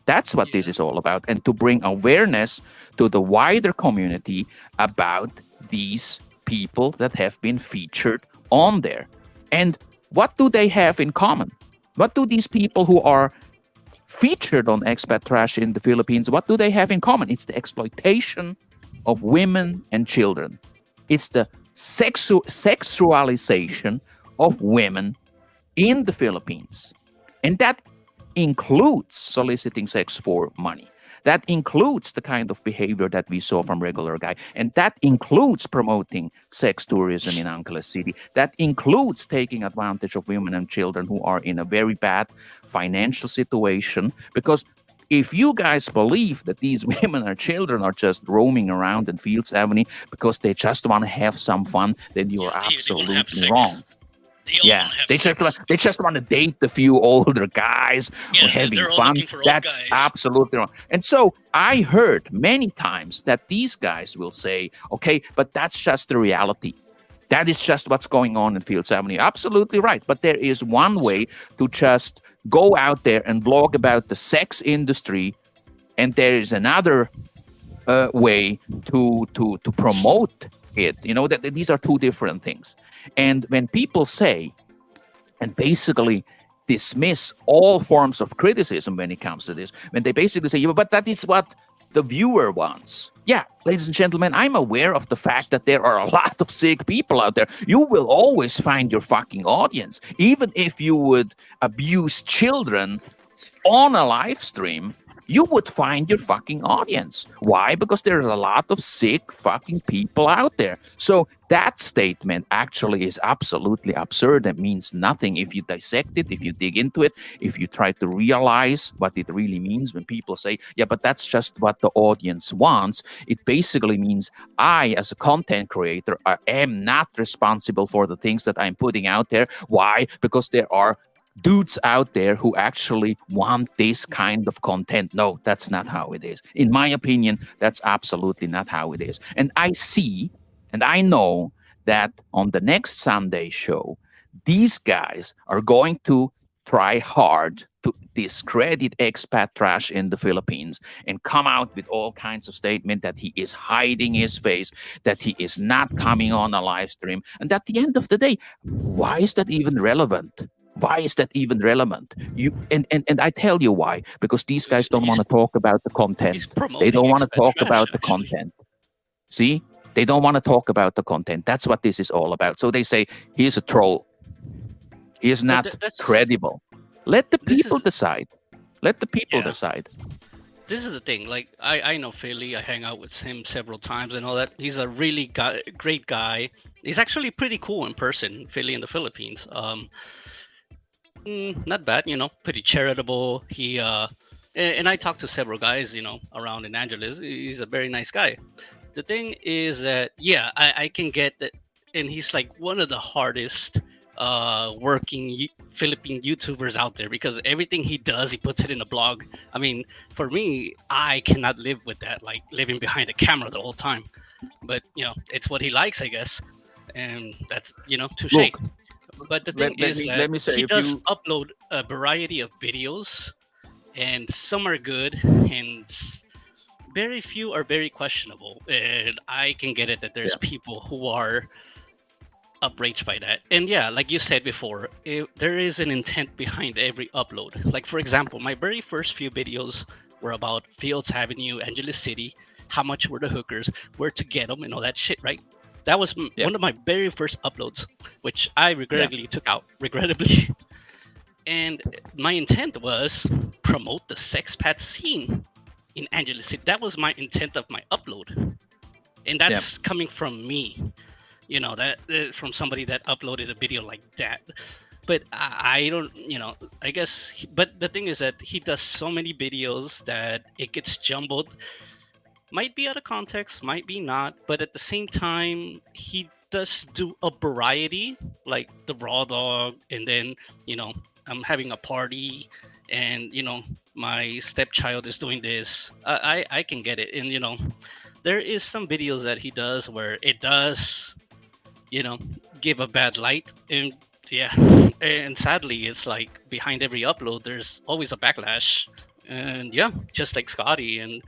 That's what this Yeah. is all about, and to bring awareness to the wider community about these people that have been featured on there. And what do they have in common? What do these people who are featured on Expat Trash in the Philippines, what do they have in common? It's the exploitation of women and children. It's the sexualization of women in the Philippines. And that includes soliciting sex for money. That includes the kind of behavior that we saw from regular guy. And that includes promoting sex tourism in Angeles City. That includes taking advantage of women and children who are in a very bad financial situation. Because if you guys believe that these women or children are just roaming around in Fields Avenue because they just want to have some fun, then you Yeah. are They want to have absolutely sex. wrong. They all Yeah, want to have they sex. just want to date a few older guys or Yeah. having They're all fun. looking for old That's guys. absolutely wrong. And so I heard many times that these guys will say, "Okay, but that's just the reality. That is just what's going on in Fields Avenue." Absolutely right. But there is one way to just go out there and vlog about the sex industry, and there is another way to promote it. You know that these are two different things. And when people say and basically dismiss all forms of criticism when it comes to this, when they basically say, yeah, but that is what the viewer wants. Yeah, ladies and gentlemen, I'm aware of the fact that there are a lot of sick people out there. You will always find your fucking audience. Even if you would abuse children on a live stream, you would find your fucking audience. Why? Because there's a lot of sick fucking people out there. So that statement actually is absolutely absurd and means nothing if you dissect it, if you dig into it, if you try to realize what it really means when people say, yeah, but that's just what the audience wants. It basically means I, as a content creator, I am not responsible for the things that I'm putting out there. Why? Because there are dudes out there who actually want this kind of content. No, that's not how it is. In my opinion, that's absolutely not how it is. And I see and I know that on the next Sunday show, these guys are going to try hard to discredit expat trash in the Philippines and come out with all kinds of statement that he is hiding his face, that he is not coming on a live stream. And at the end of the day, why is that even relevant? Why is that even relevant? And I tell you why. Because these guys don't He's want to talk about the he's content. They promoting don't want to expat talk trash, about the actually. content. See? They don't want to talk about the content. That's what this is all about. So they say he's a troll. He is But not credible. Let the this people is decide. Let the people yeah. decide. This is the thing. Like I know Philly. I hang out with him several times and all that. He's a really great guy. He's actually pretty cool in person. Philly in the Philippines. Not bad. Pretty charitable. And I talked to several guys. Around in Angeles. He's a very nice guy. The thing is that yeah, I can get that, and he's like one of the hardest working Philippine YouTubers out there because everything he does, he puts it in a blog. I mean, for me, I cannot live with that, like living behind a camera the whole time. But it's what he likes, I guess, and that's touche. Look, But the thing let is me that let me say he if does you upload a variety of videos, and some are good, and very few are very questionable. And I can get it that there's yeah, people who are outraged by that. And yeah, like you said before, there is an intent behind every upload. Like for example, my very first few videos were about Fields Avenue, Angeles City, how much were the hookers, where to get them, and all that shit, right? That was yeah, one of my very first uploads, which I yeah, regrettably took out, regrettably. And my intent was promote the sexpat scene in Angeles City. That was my intent of my upload, and yeah, that's coming from me. That from somebody that uploaded a video like that. But I don't, I guess. But the thing is that he does so many videos that it gets jumbled. Might be out of context, might be not. But at the same time, he does do a variety, like the raw dog, and then I'm having a party, and my stepchild is doing this. I can get it, and there is some videos that he does where it does you know give a bad light, and yeah, and sadly it's like behind every upload there's always a backlash, and yeah, just like Scotty, and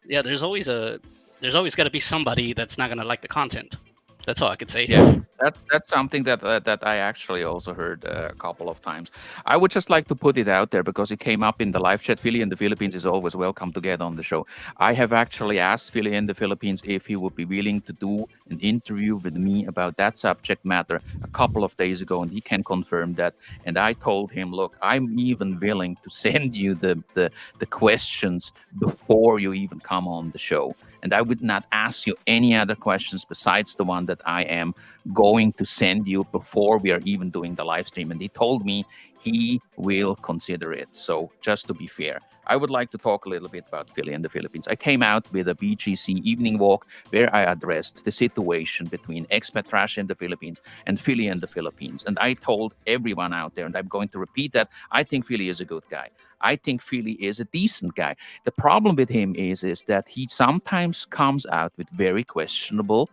yeah, there's always got to be somebody that's not gonna like the content. That's all I could say. yeah. That's something that I actually also heard a couple of times. I would just like to put it out there because it came up in the live chat. Philly in the Philippines is always welcome to get on the show. I have actually asked Philly in the Philippines if he would be willing to do an interview with me about that subject matter a couple of days ago, and he can confirm that. And I told him, look, I'm even willing to send you the questions before you even come on the show. And I would not ask you any other questions besides the one that I am going to send you before we are even doing the live stream. And he told me he will consider it. So just to be fair, I would like to talk a little bit about Philly and the Philippines. I came out with a BGC evening walk where I addressed the situation between expat trash in the Philippines and Philly and the Philippines. And I told everyone out there, and I'm going to repeat that, I think Philly is a good guy. I think Philly is a decent guy. The problem with him is that he sometimes comes out with very questionable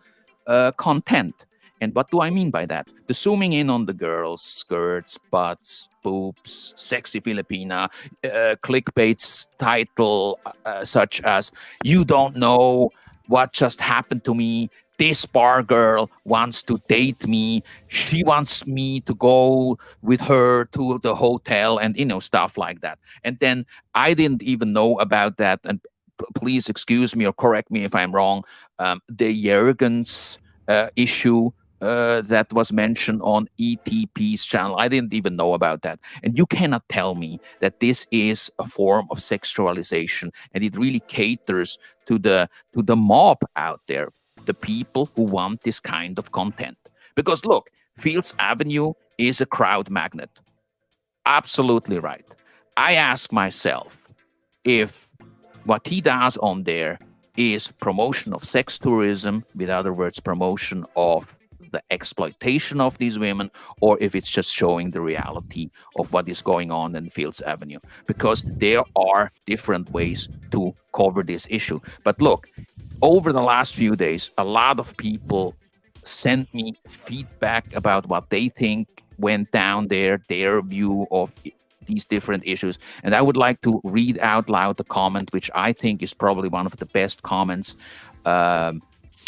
content. And what do I mean by that? The zooming in on the girls, skirts, butts, boobs, sexy Filipina, clickbait's title such as "You don't know what just happened to me." This bar girl wants to date me. She wants me to go with her to the hotel, and stuff like that. And then I didn't even know about that. And please excuse me or correct me if I'm wrong. The arrogance issue that was mentioned on ETP's channel. I didn't even know about that. And you cannot tell me that this is a form of sexualization and it really caters to the mob out there, the people who want this kind of content. Because look, Fields Avenue is a crowd magnet. Absolutely right. I ask myself if what he does on there is promotion of sex tourism, with other words, promotion of the exploitation of these women, or if it's just showing the reality of what is going on in Fields Avenue. Because there are different ways to cover this issue. But look, over the last few days, a lot of people sent me feedback about what they think went down there, their view of these different issues. And I would like to read out loud the comment, which I think is probably one of the best comments um,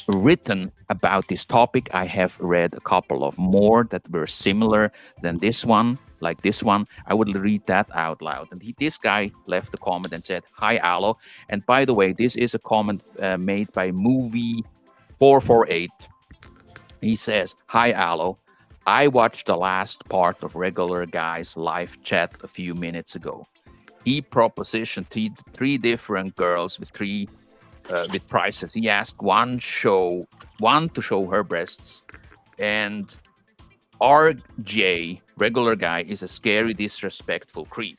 written about this topic. I have read a couple of more that were similar than this one, like this one. I would read that out loud. And this guy left a comment and said, "Hi, Alo." And by the way, this is a comment made by Movie 448. He says, "Hi, Alo. I watched the last part of Regular Guy's live chat a few minutes ago. He propositioned three different girls with prices. He asked one to show her breasts, and RJ, Regular Guy, is a scary, disrespectful creep.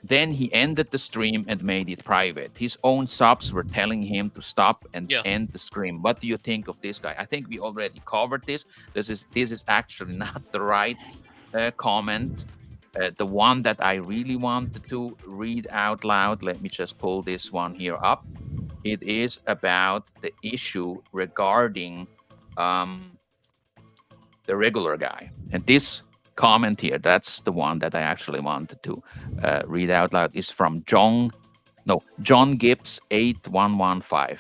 Then he ended the stream and made it private. His own subs were telling him to stop and Yeah. end the stream. What do you think of this guy?" I think we already covered this. This is actually not the right comment. The one that I really wanted to read out loud. Let me just pull this one here up. It is about the issue regarding um, the Regular Guy. And this comment here, that's the one that I actually wanted to read out loud, is from John Gibbs 8115.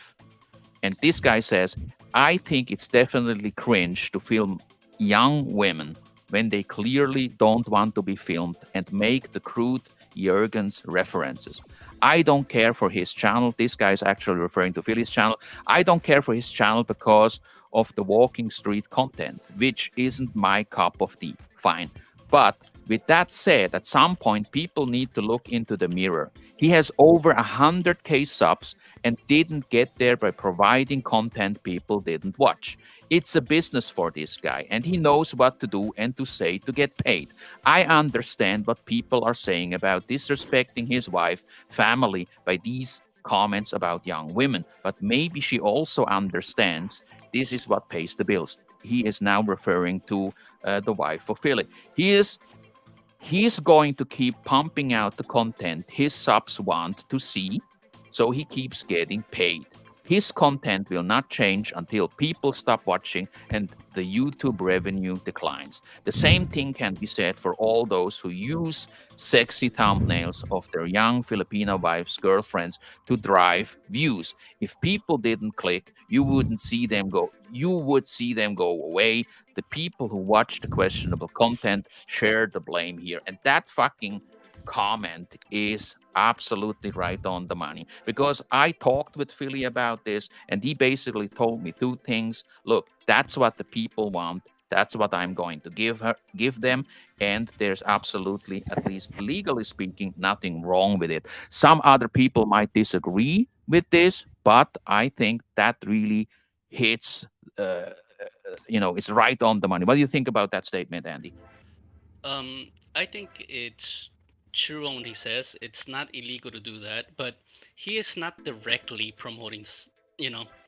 And this guy says, "I think it's definitely cringe to film young women when they clearly don't want to be filmed and make the crude Jurgens references. I don't care for his channel." This guy is actually referring to Philly's channel. "I don't care for his channel because of the walking street content, which isn't my cup of tea. Fine. But with that said, at some point, people need to look into the mirror. He has over 100K subs and didn't get there by providing content people didn't watch. It's a business for this guy, and he knows what to do and to say to get paid. I understand what people are saying about disrespecting his wife, family by these comments about young women, but maybe she also understands this is what pays the bills." He is now referring to the wife of Philly. He's going to keep pumping out the content his subs want to see, so he keeps getting paid. His content will not change until people stop watching and the YouTube revenue declines. The same thing can be said for all those who use sexy thumbnails of their young Filipino wives' girlfriends to drive views. If people didn't click, you wouldn't see them go. You would see them go away. The people who watch the questionable content share the blame here. And that fucking comment is absolutely right on the money, because I talked with Philly about this and he basically told me two things. Look, that's what the people want. That's what I'm going to give them. And there's absolutely, at least legally speaking, nothing wrong with it. Some other people might disagree with this, but I think that really hits, it's right on the money. What do you think about that statement, Andy? I think it's true on what he says. It's not illegal to do that, but he is not directly promoting,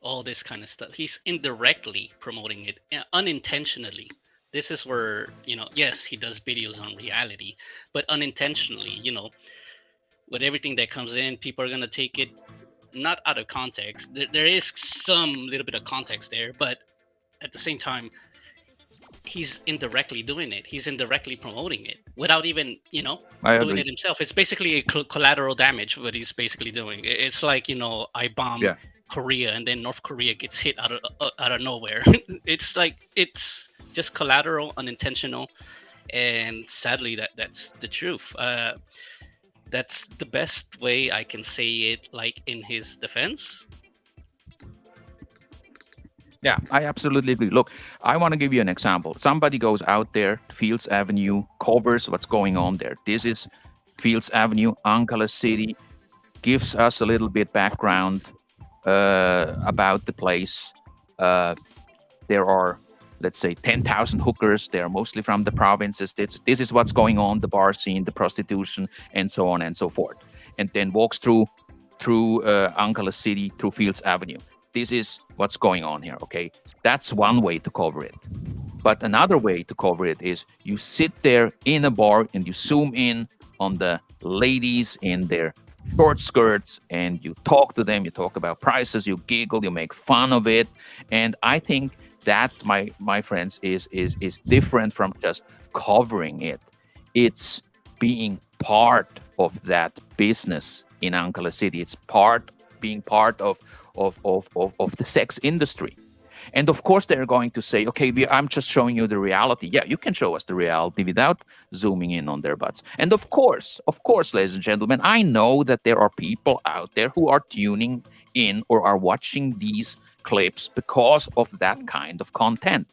all this kind of stuff. He's indirectly promoting it, unintentionally. This is where, yes, he does videos on reality, but unintentionally, with everything that comes in, people are going to take it not out of context. There is some little bit of context there, but at the same time, he's indirectly doing it. He's indirectly promoting it without even, I doing agree. it himself. It's basically a collateral damage. What he's basically doing. It's like, I bomb Yeah. Korea and then North Korea gets hit out of nowhere. It's like it's just collateral, unintentional, and sadly that's the truth. That's the best way I can say it. Like in his defense. Yeah, I absolutely agree. Look, I want to give you an example. Somebody goes out there, Fields Avenue, covers what's going on there. This is Fields Avenue, Ancala City, gives us a little bit background about the place. Uh, there are, let's say, 10,000 hookers. They're mostly from the provinces. This is what's going on, the bar scene, the prostitution, and so on and so forth. And then walks through Ancala City, through Fields Avenue. This is what's going on here, okay? That's one way to cover it. But another way to cover it is you sit there in a bar and you zoom in on the ladies in their short skirts and you talk to them, you talk about prices, you giggle, you make fun of it. And I think that, my friends, is different from just covering it. It's being part of that business in Ankara City. It's being part of the sex industry. And of course, they're going to say, okay, I'm just showing you the reality. Yeah, you can show us the reality without zooming in on their butts. And of course, ladies and gentlemen, I know that there are people out there who are tuning in or are watching these clips because of that kind of content.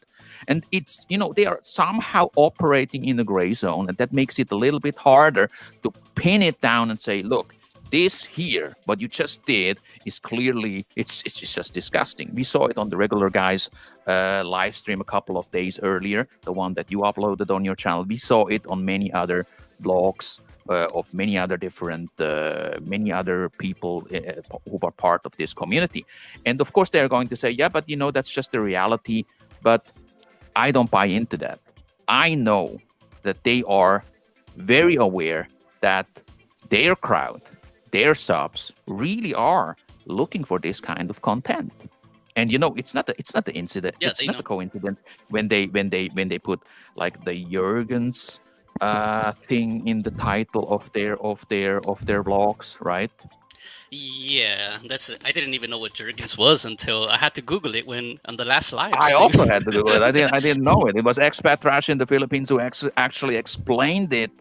And it's, they are somehow operating in a gray zone, and that makes it a little bit harder to pin it down and say, look, this here, what you just did, is clearly it's just disgusting. We saw it on the regular guys live stream a couple of days earlier, the one that you uploaded on your channel. We saw it on many other vlogs of many other people who are part of this community. And of course, they're going to say, yeah, but that's just the reality. But I don't buy into that. I know that they are very aware that their crowd, their subs really are looking for this kind of content. And it's not the incident, Yeah, it's they not know. a coincidence when they put like the Jurgens thing in the title of their vlogs, right? Yeah, that's it. I didn't even know what Jergens was until I had to Google it when on the last live I stream. also had to Google it. I didn't know it. It was expat trash in the Philippines who actually explained it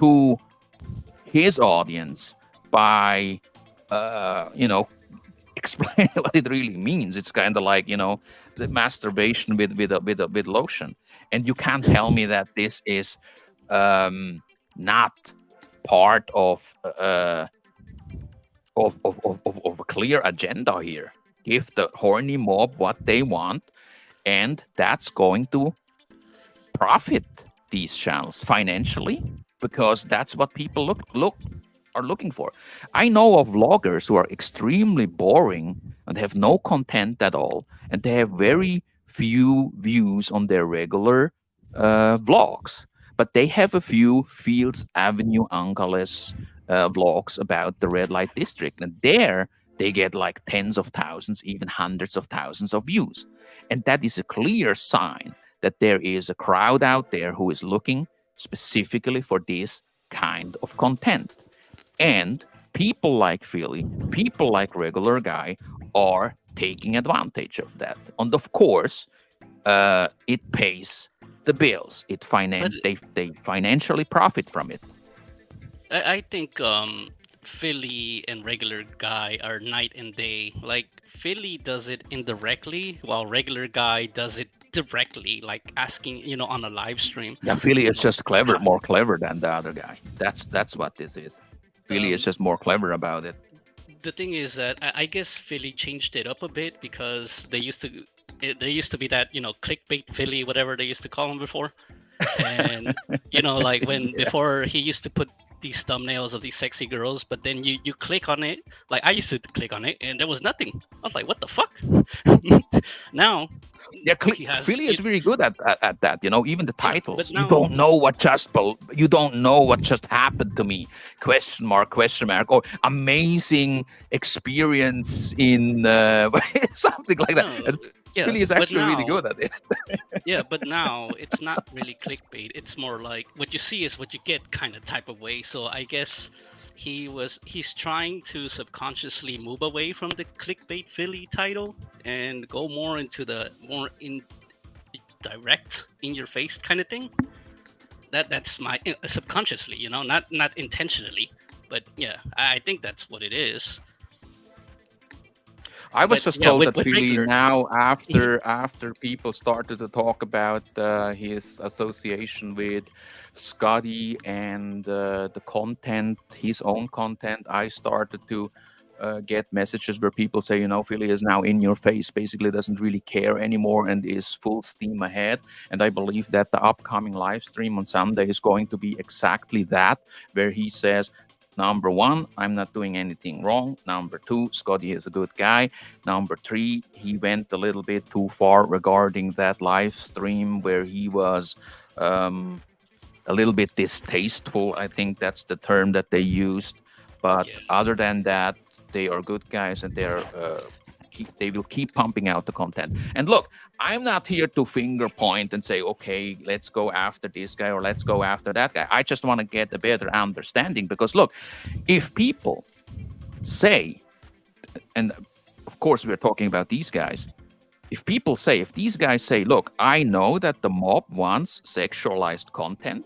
to his audience by explain what it really means. It's kind of like the masturbation with lotion, and you can't tell me that this is not part of a clear agenda here. Give the horny mob what they want, and that's going to profit these channels financially because that's what people are looking for. I know of vloggers who are extremely boring and have no content at all, and they have very few views on their regular vlogs. But they have a few Fields Avenue Angeles vlogs about the red light district, and there they get like tens of thousands, even hundreds of thousands of views. And that is a clear sign that there is a crowd out there who is looking specifically for this kind of content. And people like Philly, people like Regular Guy are taking advantage of that. And of course, it pays the bills. But They financially profit from it. I think Philly and regular guy are night and day. Like Philly does it indirectly, while regular guy does it directly, like asking, on a live stream. Yeah, Philly You is know, just clever, how, more clever than the other guy. That's what this is. Philly is um, just more clever about it. the thing is that I guess Philly changed it up a bit because there used to be that clickbait Philly, whatever they used to call him before, and like when Yeah. before he used to put these thumbnails of these sexy girls, but then you click on it, like I used to click on it and there was nothing. I was like, what the fuck? Now Yeah, he has Philly is really good at that. Even the yeah, but titles. You now don't know what you don't know what just happened to me. Question mark? Question mark? Or amazing experience in something like that. no And yeah Philly is but actually really now good at it. yeah but now it's not really clickbait, it's more like what you see is what you get kind of type of way. So I guess he's trying to subconsciously move away from the clickbait Philly title and go more into the more in direct in your face kind of thing. That's my subconsciously, not intentionally, but yeah, I think that's what it is. I was But just yeah, told with that Philly regular. now, Mhm. after people started to talk about his association with Scotty and the content, his own content, I started to get messages where people say, Philly is now in your face, basically doesn't really care anymore and is full steam ahead. And I believe that the upcoming live stream on Sunday is going to be exactly that, where he says, Number one, I'm not doing anything wrong. Number two, Scotty is a good guy. Number three, he went a little bit too far regarding that live stream where he was um, a little bit distasteful. I think that's the term that they used. But Yeah. other than that, they are good guys and they're keep pumping out the content. And look, I'm not here to finger point and say, okay, let's go after this guy or let's go after that guy. I just want to get a better understanding, because look, if people say, and of course we're talking about these guys, if these guys say, look, I know that the mob wants sexualized content,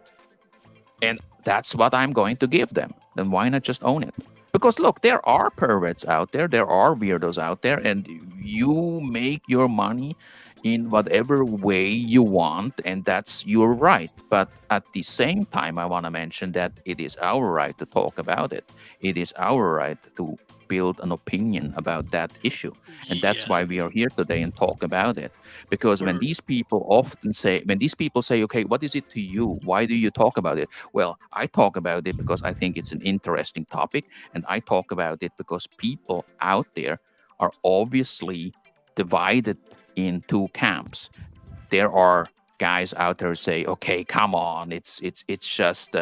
and that's what I'm going to give them, then why not just own it? Because look, there are perverts out there are weirdos out there, and you make your money in whatever way you want, and that's your right. But at the same time, I want to mention that it is our right to talk about it. It is our right to build an opinion about that issue. And that's Yeah. why we are here today and talk about it. Because We're when these people say, okay, what is it to you? Why do you talk about it? Well, I talk about it because I think it's an interesting topic. And I talk about it because people out there are obviously divided in two camps. There are guys out there who say, okay, come on, it's just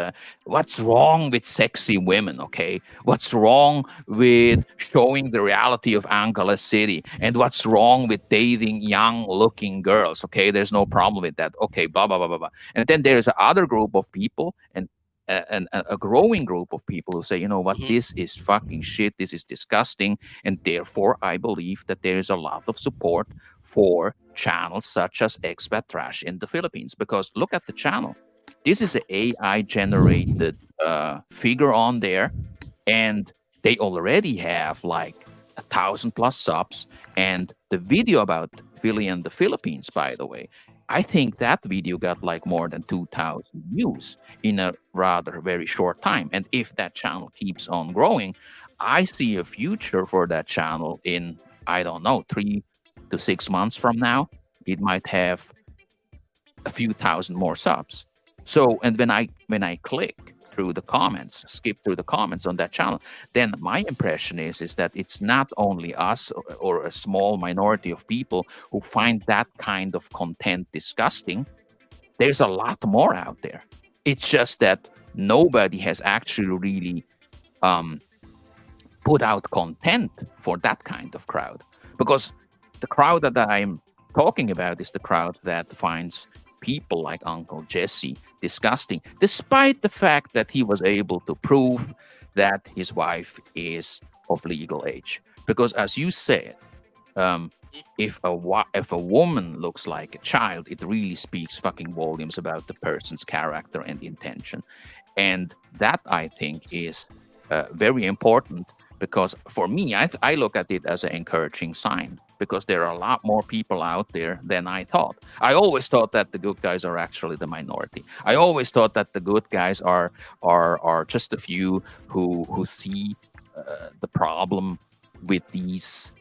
what's wrong with sexy women? Okay, what's wrong with showing the reality of Angeles City? And what's wrong with dating young looking girls? Okay, there's no problem with that. Okay, blah blah blah blah blah. And then there's another group of people, and a growing group of people who say, you know what, mhm. this is fucking shit, this is disgusting. And therefore I believe that there is a lot of support for channels such as Expat Trash in the Philippines. Because look at the channel. This is an AI generated figure on there, and they already have like 1,000 plus subs. And the video about Philly and the Philippines, by the way, I think that video got like more than 2,000 views in a rather very short time. And if that channel keeps on growing, I see a future for that channel in, I don't know, 3 to 6 months from now. It might have a few thousand more subs. So, and when I click through the comments, skip through the comments on that channel, then my impression is that it's not only us or a small minority of people who find that kind of content disgusting. There's a lot more out there. It's just that nobody has actually really um, put out content for that kind of crowd. Because the crowd that I'm talking about is the crowd that finds people like Uncle Jesse disgusting, despite the fact that he was able to prove that his wife is of legal age. Because as you said, um, if a woman looks like a child, it really speaks fucking volumes about the person's character and intention. And that, I think, is very important, because for me, I look at it as an encouraging sign, because there are a lot more people out there than I thought. I always thought that the good guys are actually the minority. I always thought that the good guys are just a few who see the problem with these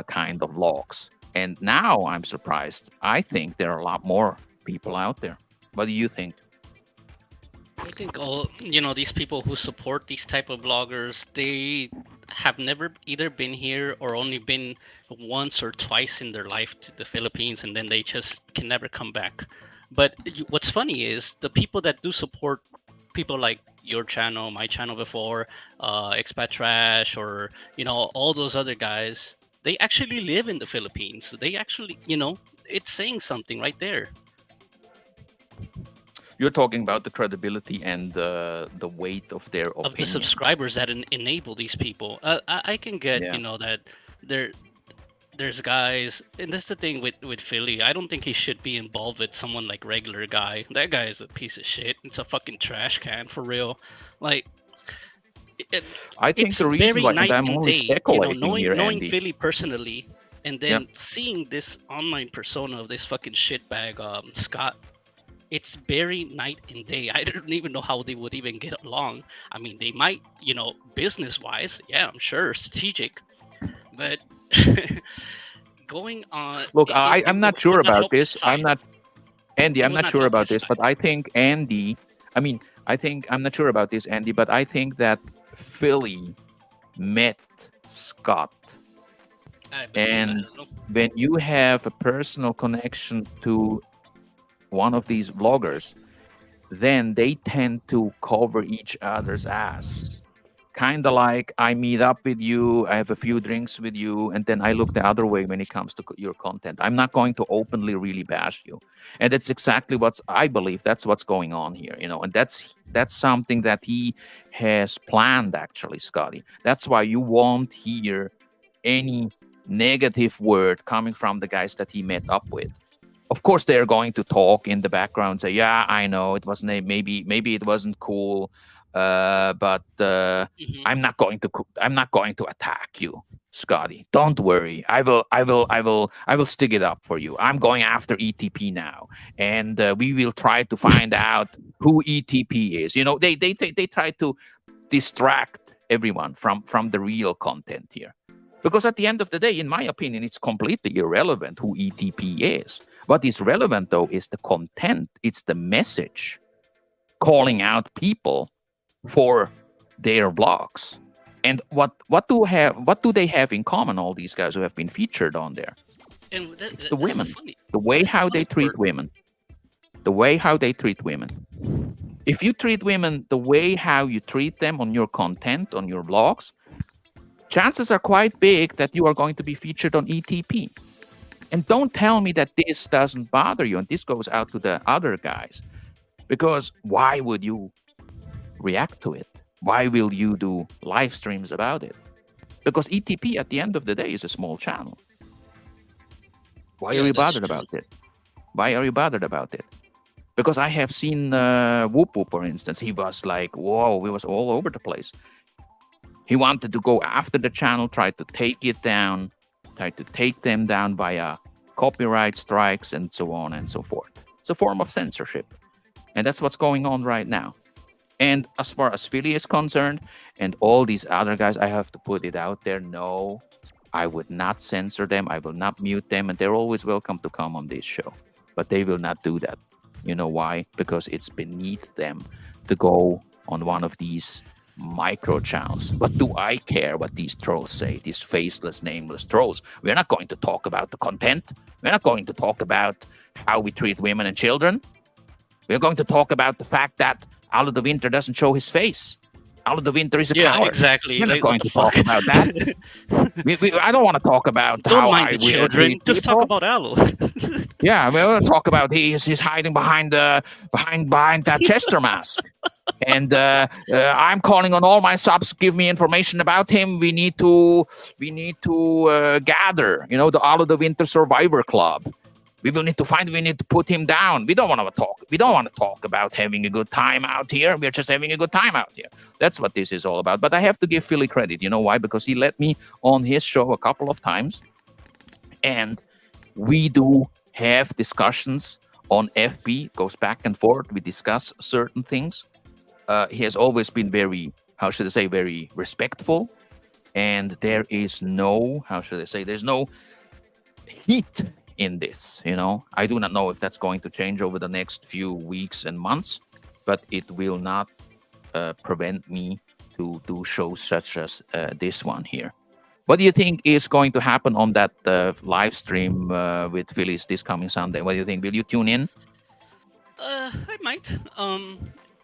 kind of logs. And now I'm surprised. I think there are a lot more people out there. What do you think? I think all these people who support these type of bloggers, they have never either been here or only been once or twice in their life to the Philippines, and then they just can never come back. But what's funny is the people that do support people like your channel, my channel before, Expat Trash, or all those other guys, they actually live in the Philippines. They actually, it's saying something right there. You're talking about the credibility and the weight of their Of the opinion. subscribers that enable these people. I can get Yeah. that there there's guys, and that's the thing with Philly. I don't think he should be involved with someone like regular guy. That guy is a piece of shit. It's a fucking trash can for real. Like it, I think it's the reason very why, and night I'm and only day. speculating Knowing here, Andy. Philly personally, and Yeah. then seeing this online persona of this fucking shitbag Scott. It's very night and day. I don't even know how they would even get along. I mean, they might, business wise, yeah, I'm sure, strategic, but going on, Look, I'm not it sure would not about help his this. I'm side. not, Andy, It I'm would not not sure help about his this, but side. I think Andy, I mean, I'm not sure about this, Andy, but I think that Philly met Scott. I And don't know. when you have a personal connection to one of these vloggers, then they tend to cover each other's ass. kind of like I meet up with you, I have a few drinks with you, and then I look the other way when it comes to your content. I'm not going to openly really bash you, and that's exactly what's I believe that's what's going on here, and that's something that he has planned actually, Scotty. That's why you won't hear any negative word coming from the guys that he met up with. Of course they're going to talk in the background, say, yeah, I know it wasn't maybe it wasn't cool, but Hmm. I'm not going to attack you, Scotty. Don't worry. I will stick it up for you. I'm going after ETP now, and we will try to find out who ETP is. They try to distract everyone from the real content here. Because at the end of the day, in my opinion, it's completely irrelevant who ETP is. What is relevant though is the content, it's the message calling out people for their vlogs. And what do they have in common, all these guys who have been featured on there? And It's the that's the women. funny. The way That's the how they funny treat part. women. The way how they treat women. If you treat women the way how you treat them on your content, on your vlogs, chances are quite big that you are going to be featured on ETP. And don't tell me that this doesn't bother you. And this goes out to the other guys. Because why would you react to it? Why will you do live streams about it? Because ETP at the end of the day is a small channel. Why are Yeah, you that's bothered true. about it? Why are you bothered about it? Because I have seen Whoop Whoop, for instance. He was like, whoa, he was all over the place. He wanted to go after the channel, tried to take it down, tried to take them down via copyright strikes and so on and so forth. It's a form of censorship. And that's what's going on right now. And as far as Philly is concerned, and all these other guys, I have to put it out there. No, I would not censor them. I will not mute them. And they're always welcome to come on this show. But they will not do that. You know why? Because it's beneath them to go on one of these micro channels. What do I care what these trolls say, these faceless, nameless trolls? We're not going to talk about the content. We're not going to talk about how we treat women and children. We're going to talk about the fact that Alo de Winter doesn't show his face. Alo de Winter is a Yeah, coward. exactly. We're not Like, what going the to fuck? talk about that. I don't want to talk about Don't how mind the we children. treat Just talk people. about Aloe. Yeah, we want to talk about he's hiding behind that Chester mask. And I'm calling on all my subs. Give me information about him. We need to gather. The Alo de Winter Survivor Club. We will need to find. We need to put him down. We don't want to talk. We don't want to talk about having a good time out here. We're just having a good time out here. That's what this is all about. But I have to give Philly credit. You know why? Because he let me on his show a couple of times, and we do have discussions on FB. Goes back and forth. We discuss certain things. He has always been very, how should I say, very respectful, and there is no, how should I say, there's no heat in this. I do not know if that's going to change over the next few weeks and months, but it will not prevent me to do shows such as this one here. What do you think is going to happen on that live stream with Phyllis this coming Sunday? What do you think? Will you tune in? I might.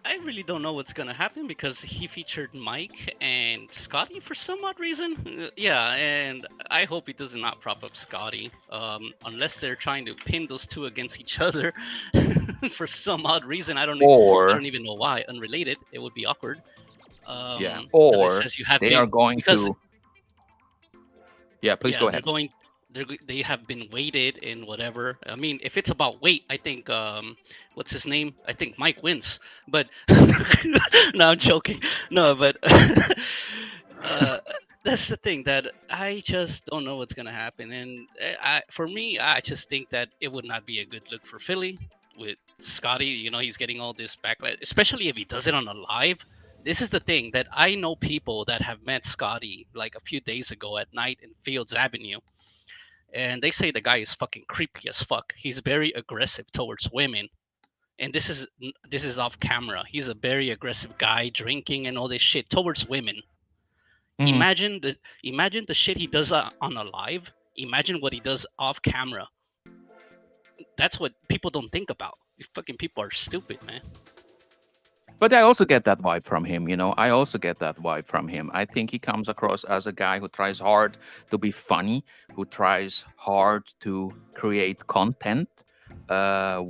I really don't know what's gonna happen because he featured Mike and Scotty for some odd reason. Yeah, and I hope he does not prop up Scotty. Unless they're trying to pin those two against each other for some odd reason. I Or don't even know why. Unrelated. It would be awkward. yeah, Because it or says you have they been are going because to. Yeah, please yeah go they're ahead. going they have been weighted in whatever. I mean, if it's about weight, I think what's his name, I think Mike wins, but no, I'm joking. No, but uh that's the thing that I just don't know what's gonna happen. And for me, I just think that it would not be a good look for Philly with Scotty. He's getting all this backlash, especially if he does it on a live. This is the thing that I know people that have met Scotty like a few days ago at night in Fields Avenue, and they say the guy is fucking creepy as fuck. He's very aggressive towards women, and this is off camera. He's a very aggressive guy, drinking and all this shit towards women. Mhm. Imagine the shit he does on a live. Imagine what he does off camera. That's what people don't think about. These fucking people are stupid, man. But I also get that vibe from him, you know. I also get that vibe from him. I think he comes across as a guy who tries hard to be funny, who tries hard to create content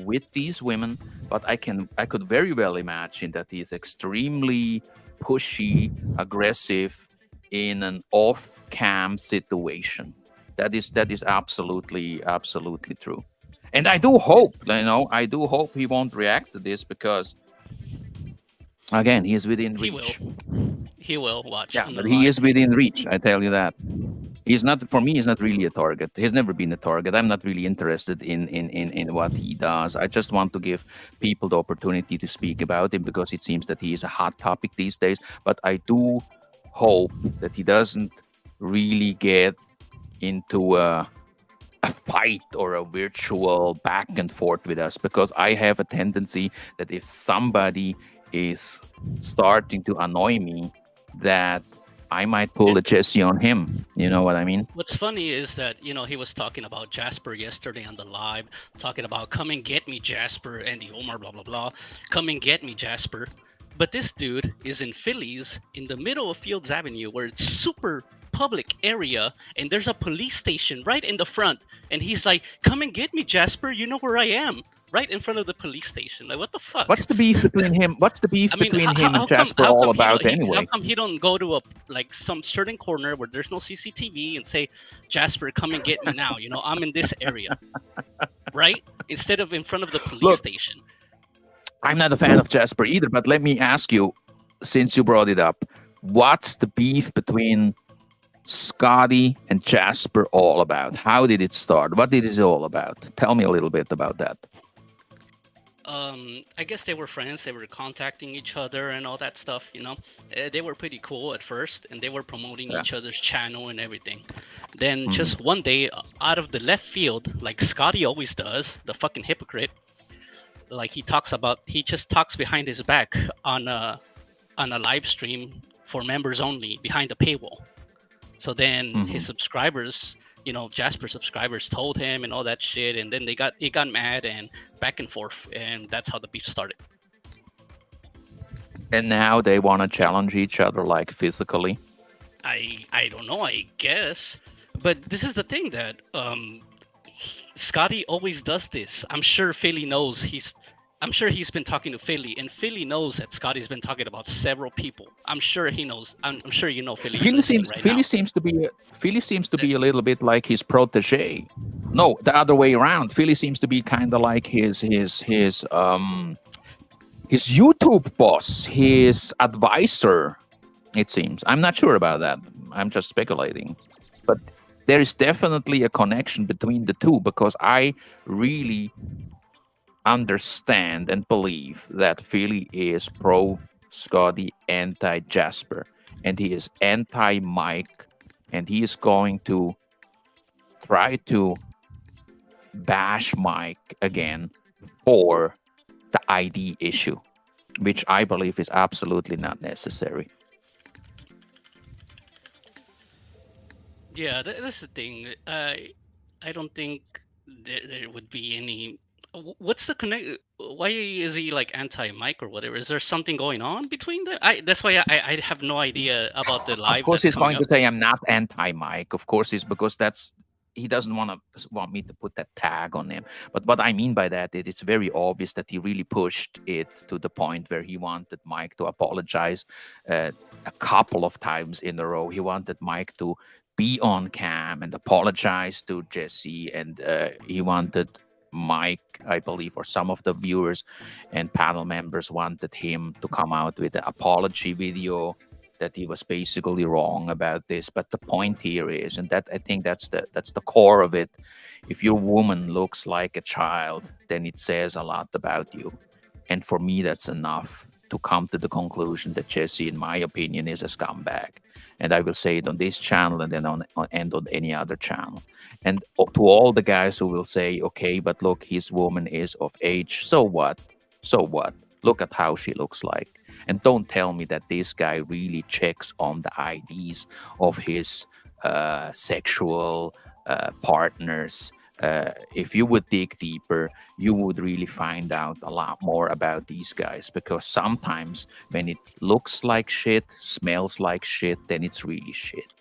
with these women. But I could very well imagine that he is extremely pushy, aggressive in an off-cam situation. That is absolutely true. And I do hope, you know, I do hope he won't react to this because again, he is within He will. reach. He will watch Yeah, on the but he live. is within reach. I tell you that. He's not for me. He's not really a target. He's never been a target. I'm not really interested in what he does. I just want to give people the opportunity to speak about him because it seems that he is a hot topic these days. But I do hope that he doesn't really get into a fight or a virtual back and forth with us because I have a tendency that if somebody is starting to annoy me, that I might pull And a Jesse on him. You know what I mean? what's funny is that he was talking about Jasper yesterday on the live, talking about come and get me Jasper and the Omar blah blah blah, come and get me Jasper. But this dude is in Phillies in the middle of Fields Avenue where it's super public area and there's a police station right in the front and he's like, come and get me Jasper, you know where I am. Right in front of the police station. Like what the fuck? What's the beef between him? What's the beef I mean, between him and how come Jasper all he don't about how anyway? come he don't go to a like some certain corner where there's no CCTV and say, Jasper, come and get me now. I'm in this area, right? Instead of in front of the police Look, station. I'm not a fan of Jasper either, but let me ask you, since you brought it up, what's the beef between Scotty and Jasper all about? How did it start? What is it all about? Tell me a little bit about that. I guess they were friends. They were contacting each other and all that stuff. They were pretty cool at first, and they were promoting Yeah. each other's channel and everything. Then Mhm. just one day, out of the left field, like Scotty always does, the fucking hypocrite. Like he just talks behind his back on a live stream for members only behind a paywall. So then his Mhm. subscribers, Jasper subscribers told him and all that shit, and then he got mad and back and forth, and that's how the beef started. And now they want to challenge each other like physically. I don't know, I guess, but this is the thing that Scotty always does this. I'm sure he's been talking to Philly, and Philly knows that Scotty's been talking about several people. I'm sure he knows. I'm sure Philly, you're listening right now. Philly seems to be a little bit like his protege. No, the other way around. Philly seems to be kind of like his YouTube boss, his advisor. It seems. I'm not sure about that. I'm just speculating, but there is definitely a connection between the two because I really understand and believe that Philly is pro Scotty, anti Jasper, and he is anti Mike, and he is going to try to bash Mike again for the ID issue, which I believe is absolutely not necessary. Yeah, that's the thing. I don't think there would be any. What's the connect? Why is he like anti-Mike or whatever? Is there something going on between them? That's why I have no idea about the Of live course, that's he's coming going up. to say I'm not anti-Mike. Of course, it's because that's he doesn't want me to put that tag on him. But what I mean by that is it's very obvious that he really pushed it to the point where he wanted Mike to apologize uh, a couple of times in a row. He wanted Mike to be on cam and apologize to Jesse, and he wanted Mike, I believe, or some of the viewers and panel members wanted him to come out with an apology video that he was basically wrong about this. But the point here is, and that I think that's the core of it. If your woman looks like a child, then it says a lot about you. And for me, that's enough to come to the conclusion that Jesse, in my opinion, is a scumbag. And I will say it on this channel and then on any other channel. And to all the guys who will say, okay, but look, his woman is of age. So what? So what? Look at how she looks like. And don't tell me that this guy really checks on the IDs of his sexual partners if you would dig deeper, you would really find out a lot more about these guys, because sometimes when it looks like shit, smells like shit, then it's really shit.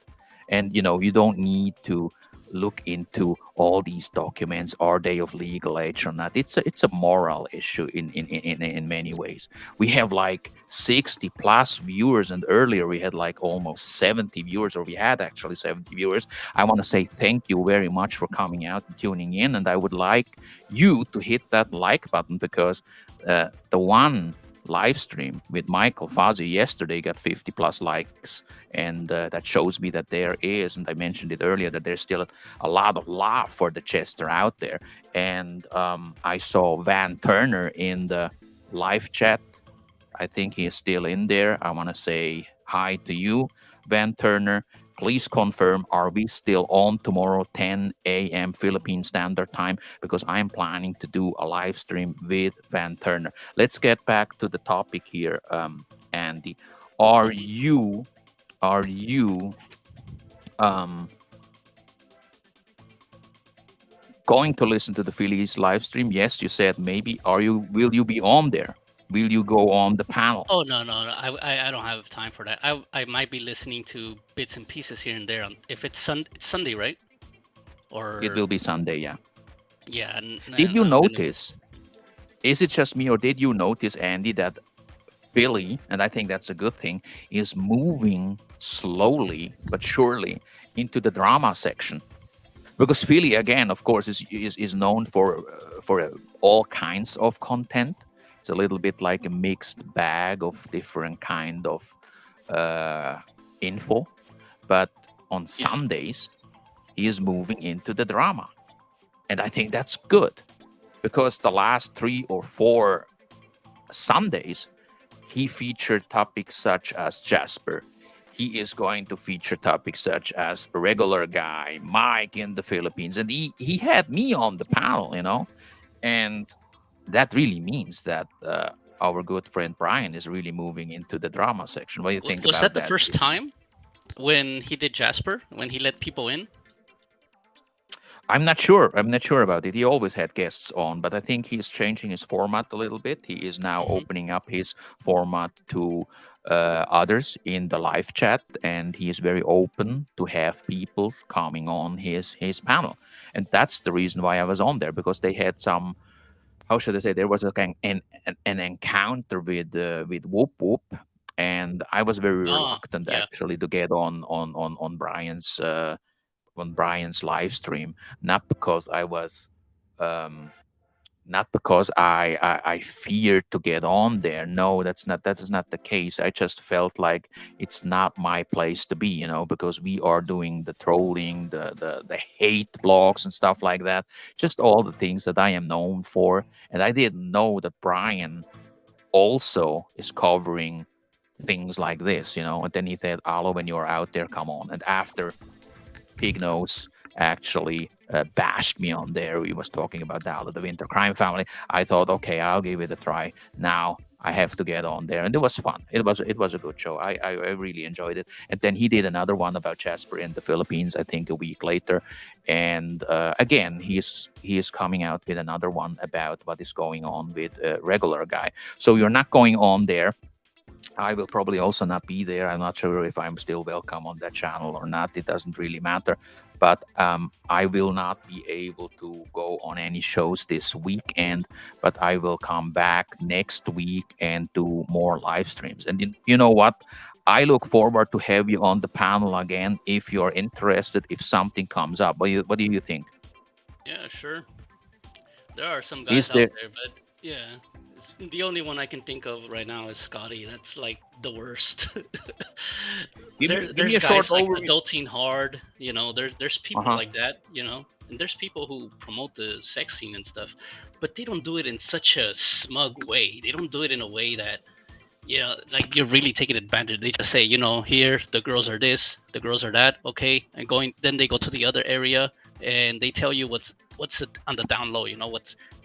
And you don't need to look into all these documents. Are they of legal age or not? It's a moral issue in many ways. We have like 60 plus viewers, and earlier we had like almost 70 viewers, or we had actually 70 viewers. I want to say thank you very much for coming out and tuning in, and I would like you to hit that like button, because the one live stream with Michael Fazio yesterday got 50 plus likes, and that shows me that there is, and I mentioned it earlier, that there's still a lot of love for the Chester out there. And I saw Van Turner in the live chat. I think he is still in there. I want to say hi to you, Van Turner. Please confirm, are we still on tomorrow, 10 a.m. Philippine Standard Time? Because I'm planning to do a live stream with Van Turner. Let's get back to the topic here, Andy. Are you are you um, going to listen to the Phillies live stream? Yes, you said maybe. Are you? Will you be on there? Will you go on the panel? Oh no, no, no. I don't have time for that. I might be listening to bits and pieces here and there. If it's it's Sunday, right? It Or will be Sunday, yeah. yeah, Did you I'm gonna. notice? Is it just me, or did you notice, Andy, that Philly, and I think that's a good thing, is moving slowly but surely into the drama section? Because Philly, again, of course, is known for all kinds of content. It's a little bit like a mixed bag of different kind of uh, info. But on Yeah, Sundays, he is moving into the drama, and I think that's good, because the last 3 or 4 Sundays he featured topics such as Jasper. He is going to feature topics such as a regular guy, Mike in the Philippines. And he had me on the panel. And that really means that our good friend Brian is really moving into the drama section. What do you think was that about the that? first time when he did Jasper when he let people in? I'm not sure. I'm not sure about it. He always had guests on, but I think he's changing his format a little bit. He is now Hmm. opening up his format to others in the live chat, and he is very open to have people coming on his panel. And that's the reason why I was on there, because they had some. How should I say? There was an encounter with Whoop Whoop, and I was very Oh, reluctant yeah. actually to get on Brian's live stream, not because I was, um, not because I feared to get on there. No, that is not the case. I just felt like it's not my place to be, because we are doing the trolling, the hate blogs and stuff like that. Just all the things that I am known for, and I didn't know that Brian also is covering things like this. And then he said, "Alo, when you're out there, come on." And after Pig Nose actually bashed me on there. We was talking about Dallas, the Winter Crime Family. I thought, okay, I'll give it a try. Now I have to get on there, and it was fun. It was a good show. I really enjoyed it. And then he did another one about Jasper in the Philippines. I think a week later, and again he is coming out with another one about what is going on with a regular guy. So you're not going on there. I will probably also not be there. I'm not sure if I'm still welcome on that channel or not. It doesn't really matter. But I will not be able to go on any shows this weekend. But I will come back next week and do more live streams. And you know what? I look forward to have you on the panel again if you're interested. If something comes up, what do you think? Yeah, sure. There are some Is guys out there? there, but yeah, the only one I can think of right now is Scotty. That's like the worst. Give me There's a short guys like overview. Adulting Hard. There's Uh people huh. like that. And there's people who promote the sex scene and stuff, but they don't do it in such a smug way. They don't do it in a way that like you're really taking advantage. They just say, here the girls are this, the girls are that, okay, and going. Then they go to the other area and they tell you on the down low.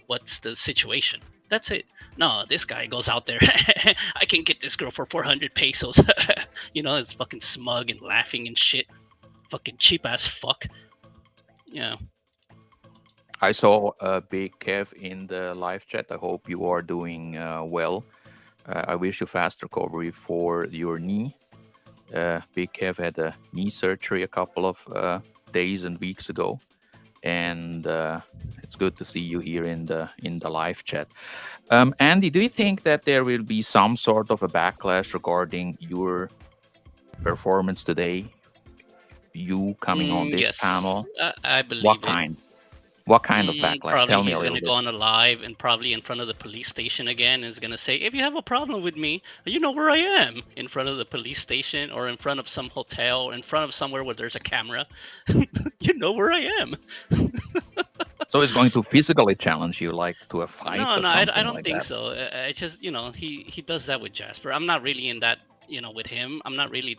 What's the situation. That's it. No, this guy goes out there. I can get this girl for 400 pesos. It's fucking smug and laughing and shit. Fucking cheap ass fuck. Yeah. I saw Big Kev in the live chat. I hope you are doing well. I wish you fast recovery for your knee. Big Kev had a knee surgery a couple of days and weeks ago, and it's good to see you here in the live chat. Andy, do you think that there will be some sort of a backlash regarding your performance today? You coming on this Yes, panel? I What believe it. kind? What kind of backlash? Probably Tell me a he's little gonna go bit. on a live and probably in front of the police station again is gonna say, if you have a problem with me, you know where I am. In front of the police station or in front of some hotel, in front of somewhere where there's a camera. You know where I am. So he's going to physically challenge you, like to a fight No, or no, I something don't like think that. so. I just, he does that with Jasper. I'm not really in that, with him. I'm not really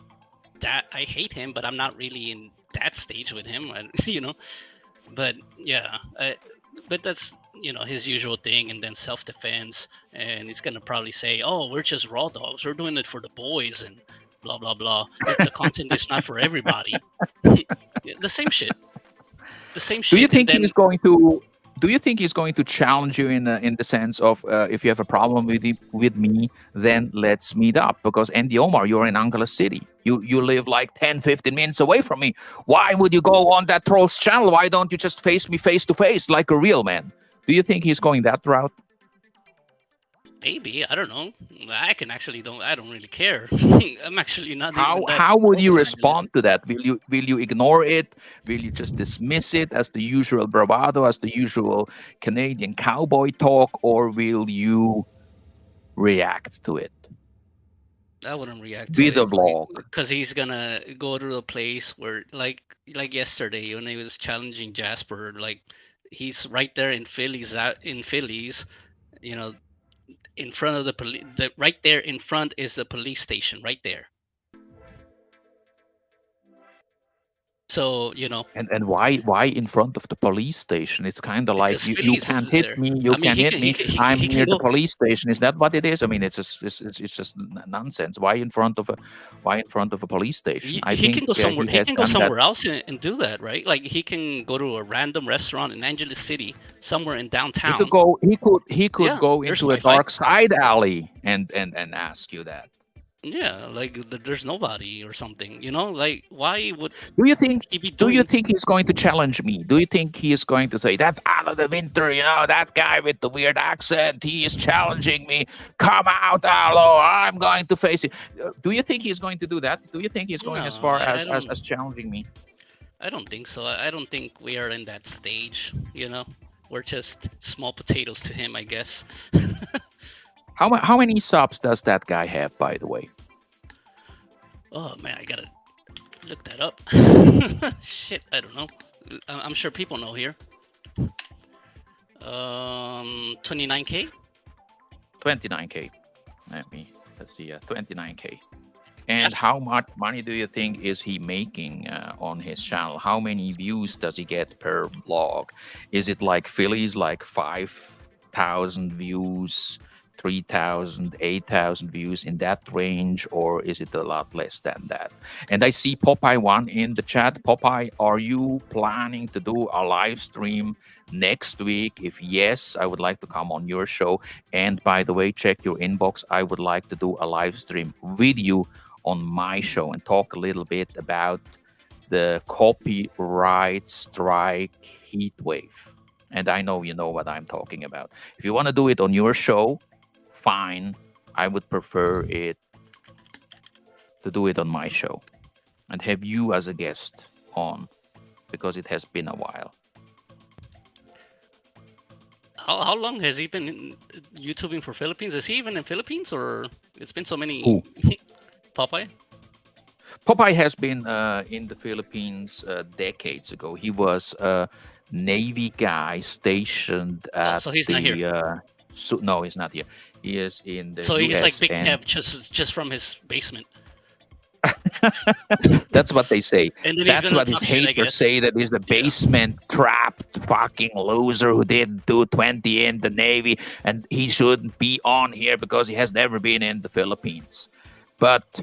that. I hate him, but I'm not really in that stage with him. But yeah, but that's his usual thing, and then self-defense, and he's gonna probably say, "Oh, we're just raw dogs. We're doing it for the boys," and blah blah blah. The content is not for everybody. Yeah, the same Do you shit, and think then he's going to? Do you think he's going to challenge you in the sense of if you have a problem with me, then let's meet up? Because Andy Omar, you're in Angeles City. You live like 10, 15 minutes away from me. Why would you go on that troll's channel? Why don't you just face me face to face like a real man? Do you think he's going that route? maybe I don't know. I don't really care. I'm actually not How even that how would close you to Angeles. respond to that? Will you ignore it? Will you just dismiss it as the usual bravado, as the usual Canadian cowboy talk, or will you react to it I wouldn't react to with it a vlog? because he's gonna go to a place where, like yesterday when he was challenging Jasper, like he's right there in Phillies, you know, in front of the police. Right there in front is the police station, right there. So And why in front of the police station? It's kind of like because you Phillies can't is hit there. me, I you mean, can hit me. I'm he can near the go. police station. Is that what it is? I mean, it's just nonsense. Why in front of a police station? I He think can go somewhere. he He has can go done that. somewhere else and do that, right? Like he can go to a random restaurant in Angeles City, somewhere in He could downtown. go. He could Yeah, go there's into a Wi-Fi. dark side alley and ask you that. Yeah, like there's nobody or something. Like why would Do you think? he be Do you doing? think he's going to challenge me? Do you think he is going to say that out of the winter? That guy with the weird accent. He is challenging me. Come out, Alo. I'm going to face it. Do you think he's going to do that? Do you think he's going as No, far I as don't. challenging me? I don't think so. I don't think we are in that stage. We're just small potatoes to him, I guess. How many subs does that guy have, by the way? Oh man, I gotta look that up. Shit, I don't know. I'm sure people know here. 29K. 29K. Let's see. 29K. And That's how much money do you think is he making on his channel? How many views does he get per vlog? Is it like Phillies, like 5,000 views, 3,000, 8,000 views in that range, or is it a lot less than that? And I see Popeye1 in the chat. Popeye, are you planning to do a live stream next week? If yes, I would like to come on your show. And by the way, check your inbox. I would like to do a live stream with you on my show and talk a little bit about the copyright strike heat wave. And I know you know what I'm talking about. If you want to do it on your show, fine. I would prefer it to do it on my show and have you as a guest on because it has been a while. how long has he been YouTubing for Philippines? Is he even in Philippines, or it's been so Who? many? Popeye. Popeye has been in the Philippines decades ago. He was a Navy guy stationed Oh, at so he's not here. the. No, he's not here. He is in the So he's like U.S. Big and Kev, just from his basement. that's what they say. And then he's That's gonna what his talk shit, I haters guess. say. That he's the Yeah. basement trapped fucking loser who didn't do 20 in the Navy, and he shouldn't be on here because he has never been in the Philippines. But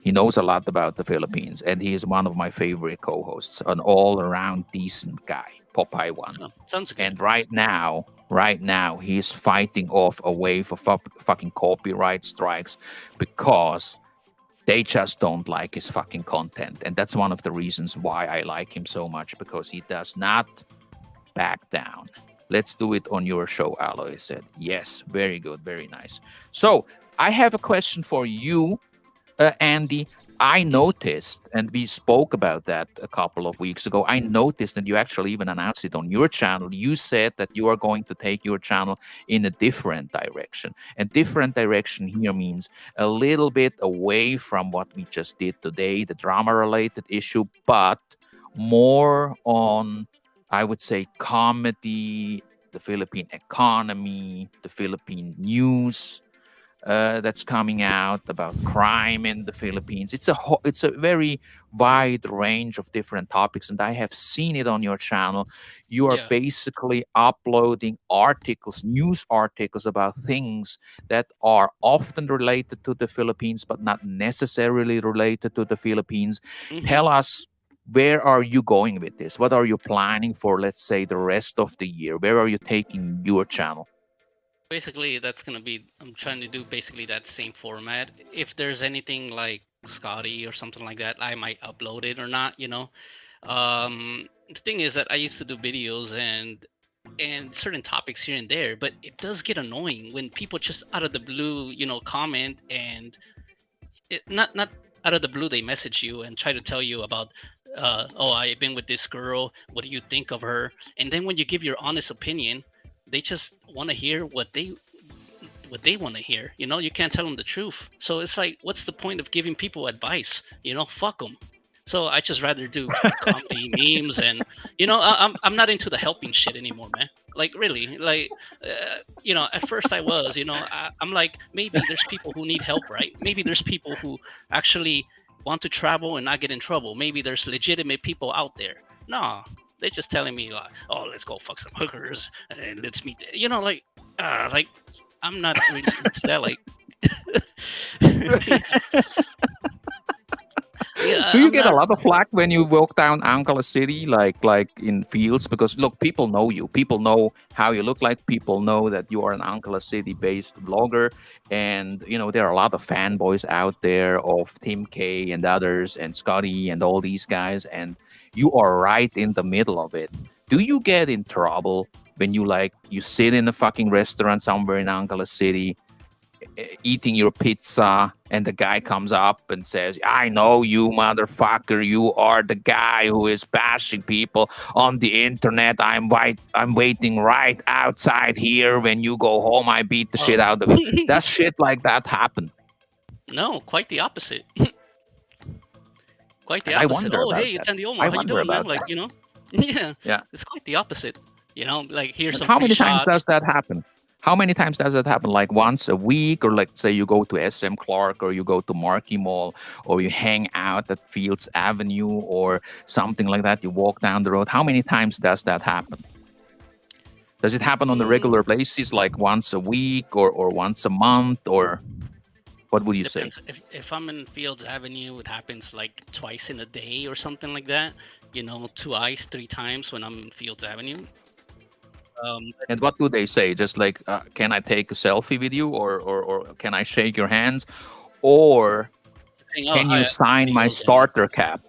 He knows a lot about the Philippines, and he is one of my favorite co-hosts. An all-around decent guy, Popeye one. Oh, sounds good. And right now, he's fighting off a wave of fucking copyright strikes because they just don't like his fucking content. And that's one of the reasons why I like him so much, because he does not back down. Let's do it on your show, Aloy said. Yes, very good, very nice. So I have a question for you, Andy. I noticed, and we spoke about that a couple of weeks ago. I noticed, and you actually even announced it on your channel. You said that you are going to take your channel in a different direction. And different direction here means a little bit away from what we just did today, the drama related issue, but more on, I would say, comedy, the Philippine economy, the Philippine news, that's coming out about crime in the Philippines. It's a very wide range of different topics, and I have seen it on your channel. You are Yeah. basically uploading articles, news articles about things that are often related to the Philippines, but not necessarily related to the Philippines. Hmm. Tell us. Where are you going with this? What are you planning for, let's say, the rest of the year? Where are you taking your channel? Basically, that's gonna be. I'm trying to do basically that same format. If there's anything like Scotty or something like that, I might upload it or not. The thing is that I used to do videos and certain topics here and there, but it does get annoying when people just out of the blue, comment and not out of the blue they message you and try to tell you about oh, I've been with this girl, what do you think of her? And then when you give your honest opinion, they just want to hear what they want to hear. You can't tell them the truth, so it's like, what's the point of giving people advice? Fuck them. So I just rather do comedy memes, and I'm not into the helping shit anymore, man. Like, really, like, at first I was, I'm like, maybe there's people who need help, right? Maybe there's people who actually want to travel and not get in trouble. Maybe there's legitimate people out there. No, they're just telling me like, oh, let's go fuck some hookers and let's meet. Like I'm not really into that. Like, Do yeah, you I'm get a not. lot of flack when you walk down Ankara City, like in fields? Because look, people know you. People know how you look like. People know that you are an Ankara City-based blogger, and there are a lot of fanboys out there of Tim K and others, and Scotty and all these guys, and you are right in the middle of it. Do you get in trouble when you sit in a fucking restaurant somewhere in Ankara City, eating your pizza, and the guy comes up and says, I know you, motherfucker, you are the guy who is bashing people on the internet. I'm waiting right outside here. When you go home, I beat the shit Oh. out of you. Does shit like that happen? No, quite the opposite. Quite the And I opposite. wonder Oh, about hey, it's that. Andy I Omar. How you wonder doing, man? about Like, that. yeah, Yeah. it's quite the opposite. Like, here's And some how free many times shots. does that happen? How many times does that happen? Like once a week, or like say you go to SM Clark, or you go to Marquee Mall, or you hang out at Fields Avenue, or something like that. You walk down the road. How many times does that happen? Does it happen on a Mm, regular basis, like once a week, or once a month, or what would you say? depends. If I'm in Fields Avenue, it happens like twice in a day or something like that. Twice, three times when I'm in Fields Avenue. But And what do they say? Just like, can I take a selfie with you, or can I shake your hands, or saying, oh, can hi, you I like sign my videos, and starter cap?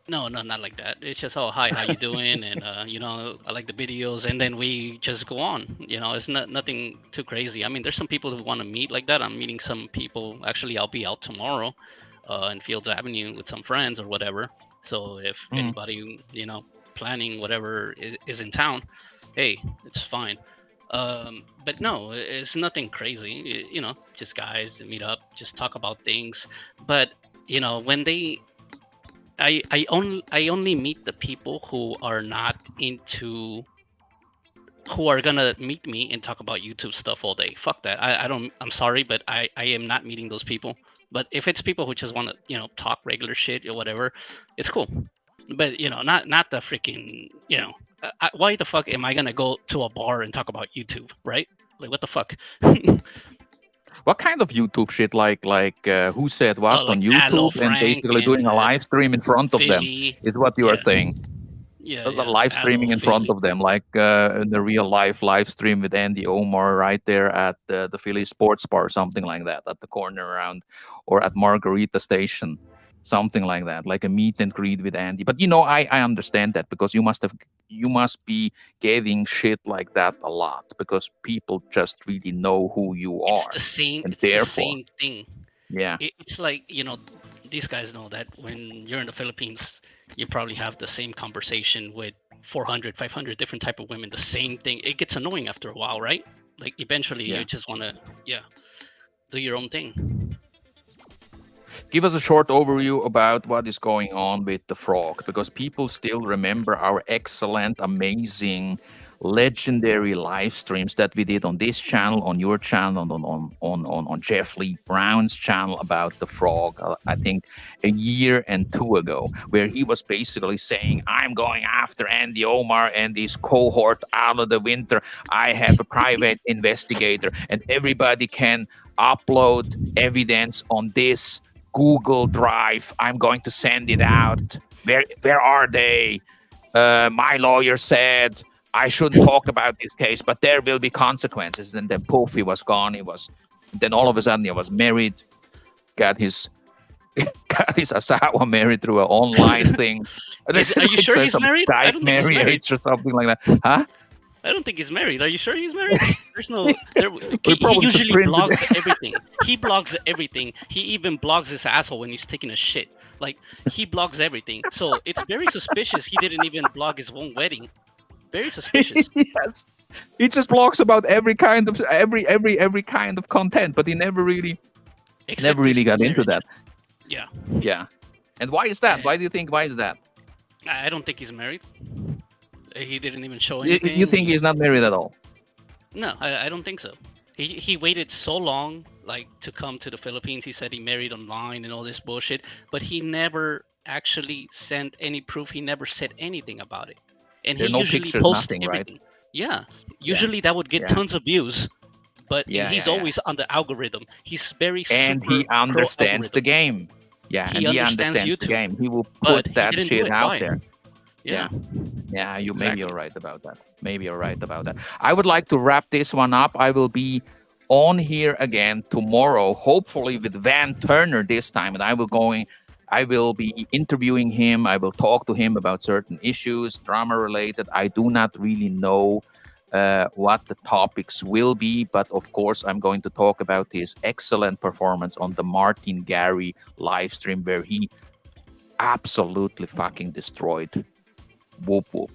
no, no, not like that. It's just, oh, hi, how you doing? And I like the videos, and then we just go on. It's not nothing too crazy. I mean, there's some people who want to meet like that. I'm meeting some people. Actually, I'll be out tomorrow, in Fields Avenue with some friends or whatever. So if Mm. anybody, planning whatever is in town, hey, it's fine. But no, it's nothing crazy. Just guys meet up, just talk about things. But when they I only meet the people who are not into who are gonna meet me and talk about YouTube stuff all day. Fuck that. I don't. I'm sorry, but I am not meeting those people. But if it's people who just want to talk regular shit or whatever, it's cool. But not the freaking why the fuck am I gonna go to a bar and talk about YouTube, right? Like, what the fuck? What kind of YouTube shit? Like who said what Like on Aloe YouTube and Frank basically doing and a live stream in front of them Philly. is what you are Yeah, saying. The yeah. live Aloe streaming in front Philly. of them, like in the real life live stream with Andy Omar right there at the Philly Sports Bar, something like that, at the corner around, or at Margarita Station, something like that, like a meet and greet with Andy. But I understand that because you must be getting shit like that a lot because people just really know who you It's are, the same. and It's the therefore, same thing. yeah, It's like these guys know that when you're in the Philippines, you probably have the same conversation with 400, 500 different type of women. The same thing. It gets annoying after a while, right? Like eventually, you yeah. just want to, yeah, do your own thing. Give us a short overview about what is going on with the frog because people still remember our excellent, amazing, legendary live streams that we did on this channel, on your channel, on Jeff Lee Brown's channel about the frog. I think a year and two ago, where he was basically saying, "I'm going after Andy Omar and his cohort out of the winter. I have a private investigator, and everybody can upload evidence on this Google Drive. I'm going to send it out. Where are they? My lawyer said I shouldn't talk about this case, but there will be consequences." And then poof, he was gone. He was. Then all of a sudden, he was married. Got his got his asawa married through an online thing. Are you Like sure he's some married? I Skype don't think he's married. marriage or something like that. Huh? I don't think he's married. Are you sure he's married? There's no there. We He probably should usually print it. blogs everything. He blogs everything. He even blogs his asshole when he's taking a shit. Like he blogs everything. So it's very suspicious. He didn't even blog his own wedding. Very suspicious. Yes. He just blogs about every kind of every kind of content, but he never Except really his got into marriage. that. Yeah. Yeah. And why is that? Uh, Why do you think? Why is that? I don't think he's married. He didn't even show You anything. think he's not married at all? No, I don't think so. He waited so long, like to come to the Philippines. He said he married online and all this bullshit, but he never actually sent any proof. He never said anything about it, and There he are no usually pictures, posts nothing, right? everything. Yeah, Yeah. usually that would get Yeah. tons of views, but Yeah. he's Yeah. Yeah. always on the algorithm. He's very And super he pro understands the algorithm. game. Yeah, He and he understands understands the YouTube, game. He will but put he that didn't do shit it. out Why? there. Yeah, Yeah. Yeah, you maybe you're exactly. right about that. Maybe you're right about that. I would like to wrap this one up. I will be on here again tomorrow, hopefully with Van Turner this time, and I will be interviewing him. I will talk to him about certain issues, drama related. I do not really know what the topics will be, but of course, I'm going to talk about his excellent performance on the Martin Gary live stream where he absolutely fucking destroyed. Whoop whoop.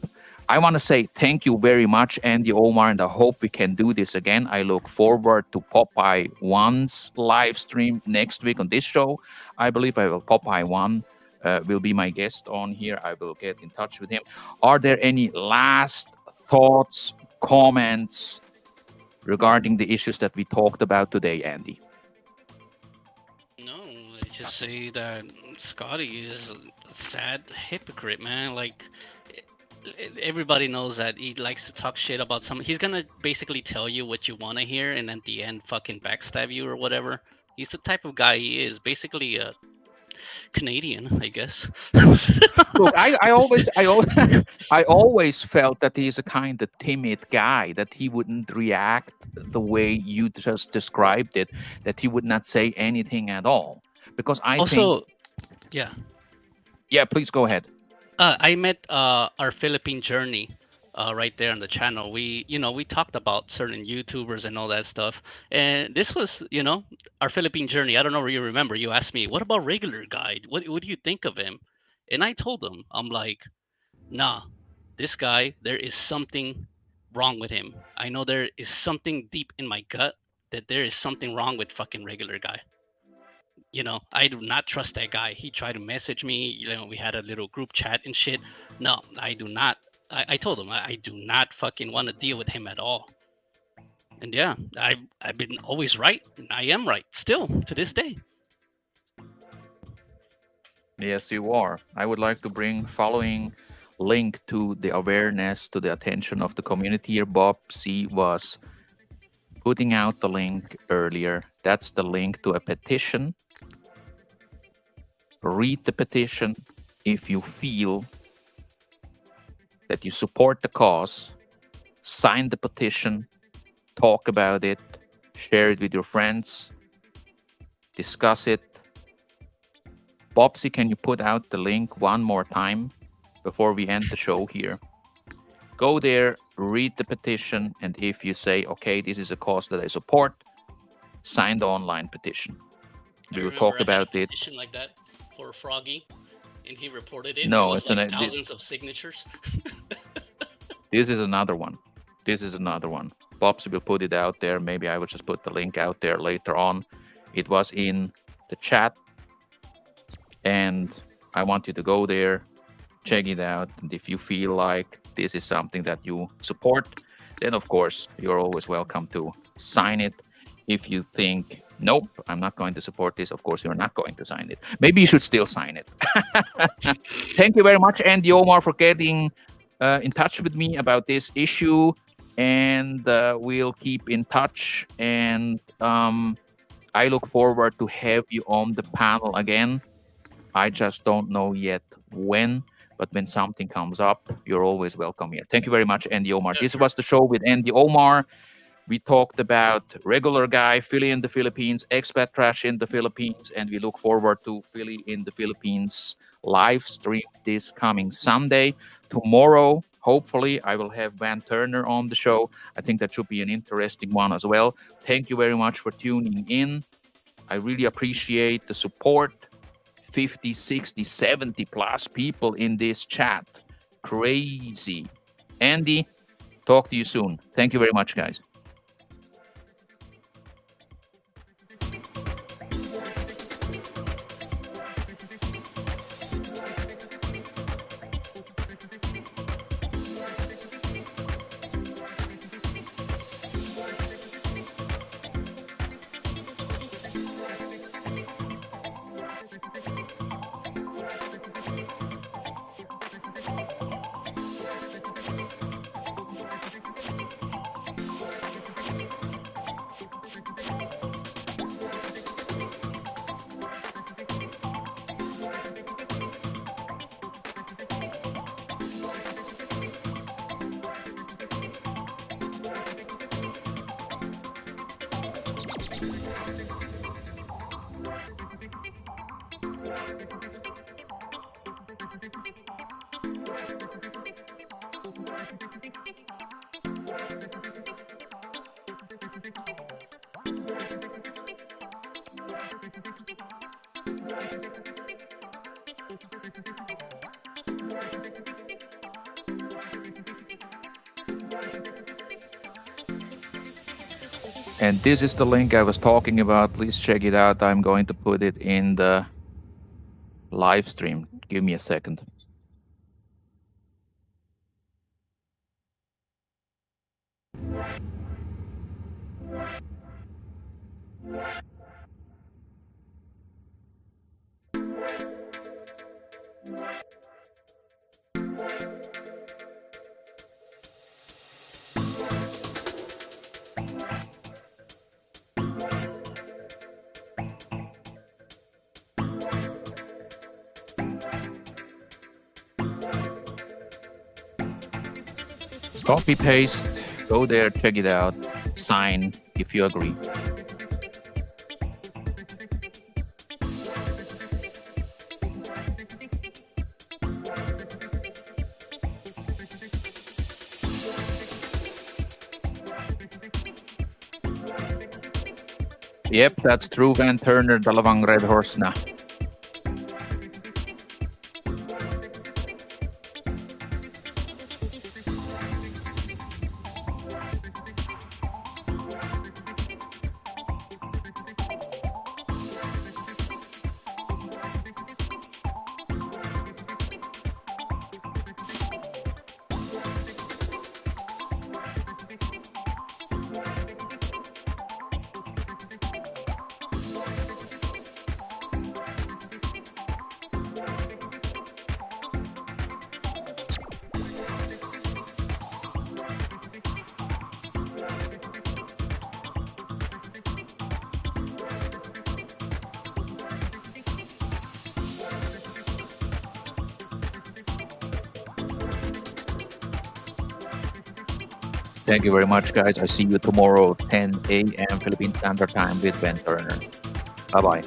I want to say thank you very much, Andy Omar, and I hope we can do this again. I look forward to Popeye One's live stream next week on this show. I believe I will Popeye One will be my guest on here. I will get in touch with him. Are there any last thoughts, comments regarding the issues that we talked about today, Andy? No, I just say that Scotty is a sad hypocrite, man. Like everybody knows that he likes to talk shit about some. He's gonna basically tell you what you want to hear, and at the end, fucking backstab you or whatever. He's the type of guy he is. Basically, a Canadian, I guess. Look, I always felt that he's a kind of timid guy, that he wouldn't react the way you just described it, that he would not say anything at all. Because I think, Also, yeah, yeah, please go ahead. I met our Philippine journey right there on the channel. We talked about certain YouTubers and all that stuff. And this was, our Philippine journey. I don't know if you remember. You asked me, what about regular guy? What do you think of him? And I told him, I'm like, nah, this guy, there is something wrong with him. I know there is something deep in my gut that there is something wrong with fucking regular guy. I do not trust that guy. He tried to message me. We had a little group chat and shit. No, I do not. I told him I do not fucking want to deal with him at all. And yeah, I've been always right, and I am right still to this day. Yes, you are. I would like to bring following link to the awareness, to the attention of the community here. Bob C was putting out the link earlier. That's the link to a petition. Read the petition. If you feel that you support the cause, sign the petition, talk about it, share it with your friends, discuss it. Bobsy, can you put out the link one more time before we end the show here? Go there, read the petition, and if you say, okay, this is a cause that I support, sign the online petition. I We will remember talk I had a about it. petition like that for Froggy, and he reported it. It No, was it's like an thousands of signatures. this is another one. This is another one. Bobsy will put it out there. Maybe I will just put the link out there later on. It was in the chat, and I want you to go there, check it out. And if you feel like this is something that you support, then of course you're always welcome to sign it. If you think, nope, I'm not going to support this, of course you're not going to sign it. Maybe you should still sign it. Thank you very much, Andy Omar, for getting in touch with me about this issue. And we'll keep in touch. And I look forward to have you on the panel again. I just don't know yet when, but when something comes up, you're always welcome here. Thank you very much, Andy Omar. Yes, This sir. was the show with Andy Omar. We talked about regular guy, Philly in the Philippines, expat trash in the Philippines, and we look forward to Philly in the Philippines live stream this coming Sunday. Tomorrow, hopefully, I will have Van Turner on the show. I think that should be an interesting one as well. Thank you very much for tuning in. I really appreciate the support. 50, 60, 70 plus people in this chat. Crazy. Andy, talk to you soon. Thank you very much, guys. And this is the link I was talking about. Please check it out. I'm going to put it in the live stream. Give me a second. Copy paste, go there, check it out, sign if you agree. Yep, that's true, Van Turner, dalawang red horse na. Thank you very much, guys. I see you tomorrow, 10 a.m. Philippine Standard Time with Ben Turner. Bye bye.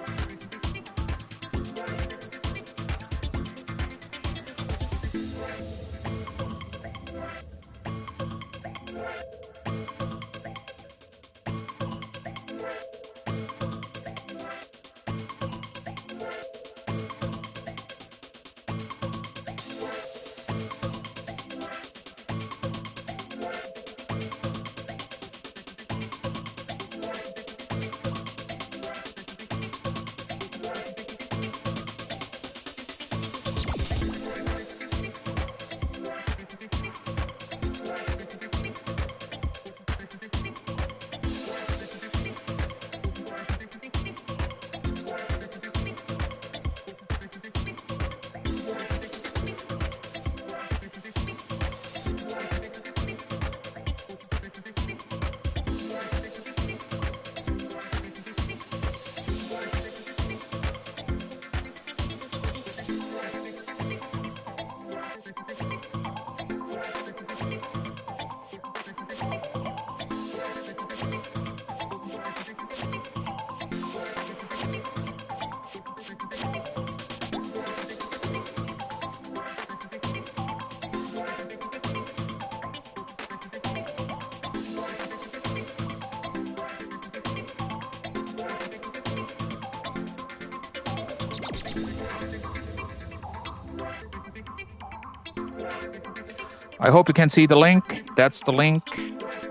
I hope you can see the link. That's the link.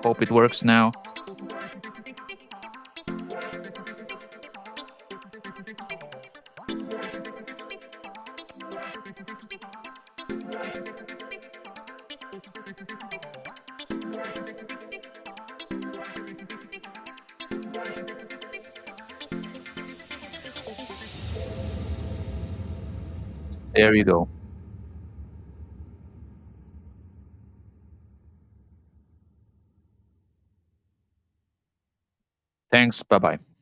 Hope it works now. There you go. Thanks. Bye bye.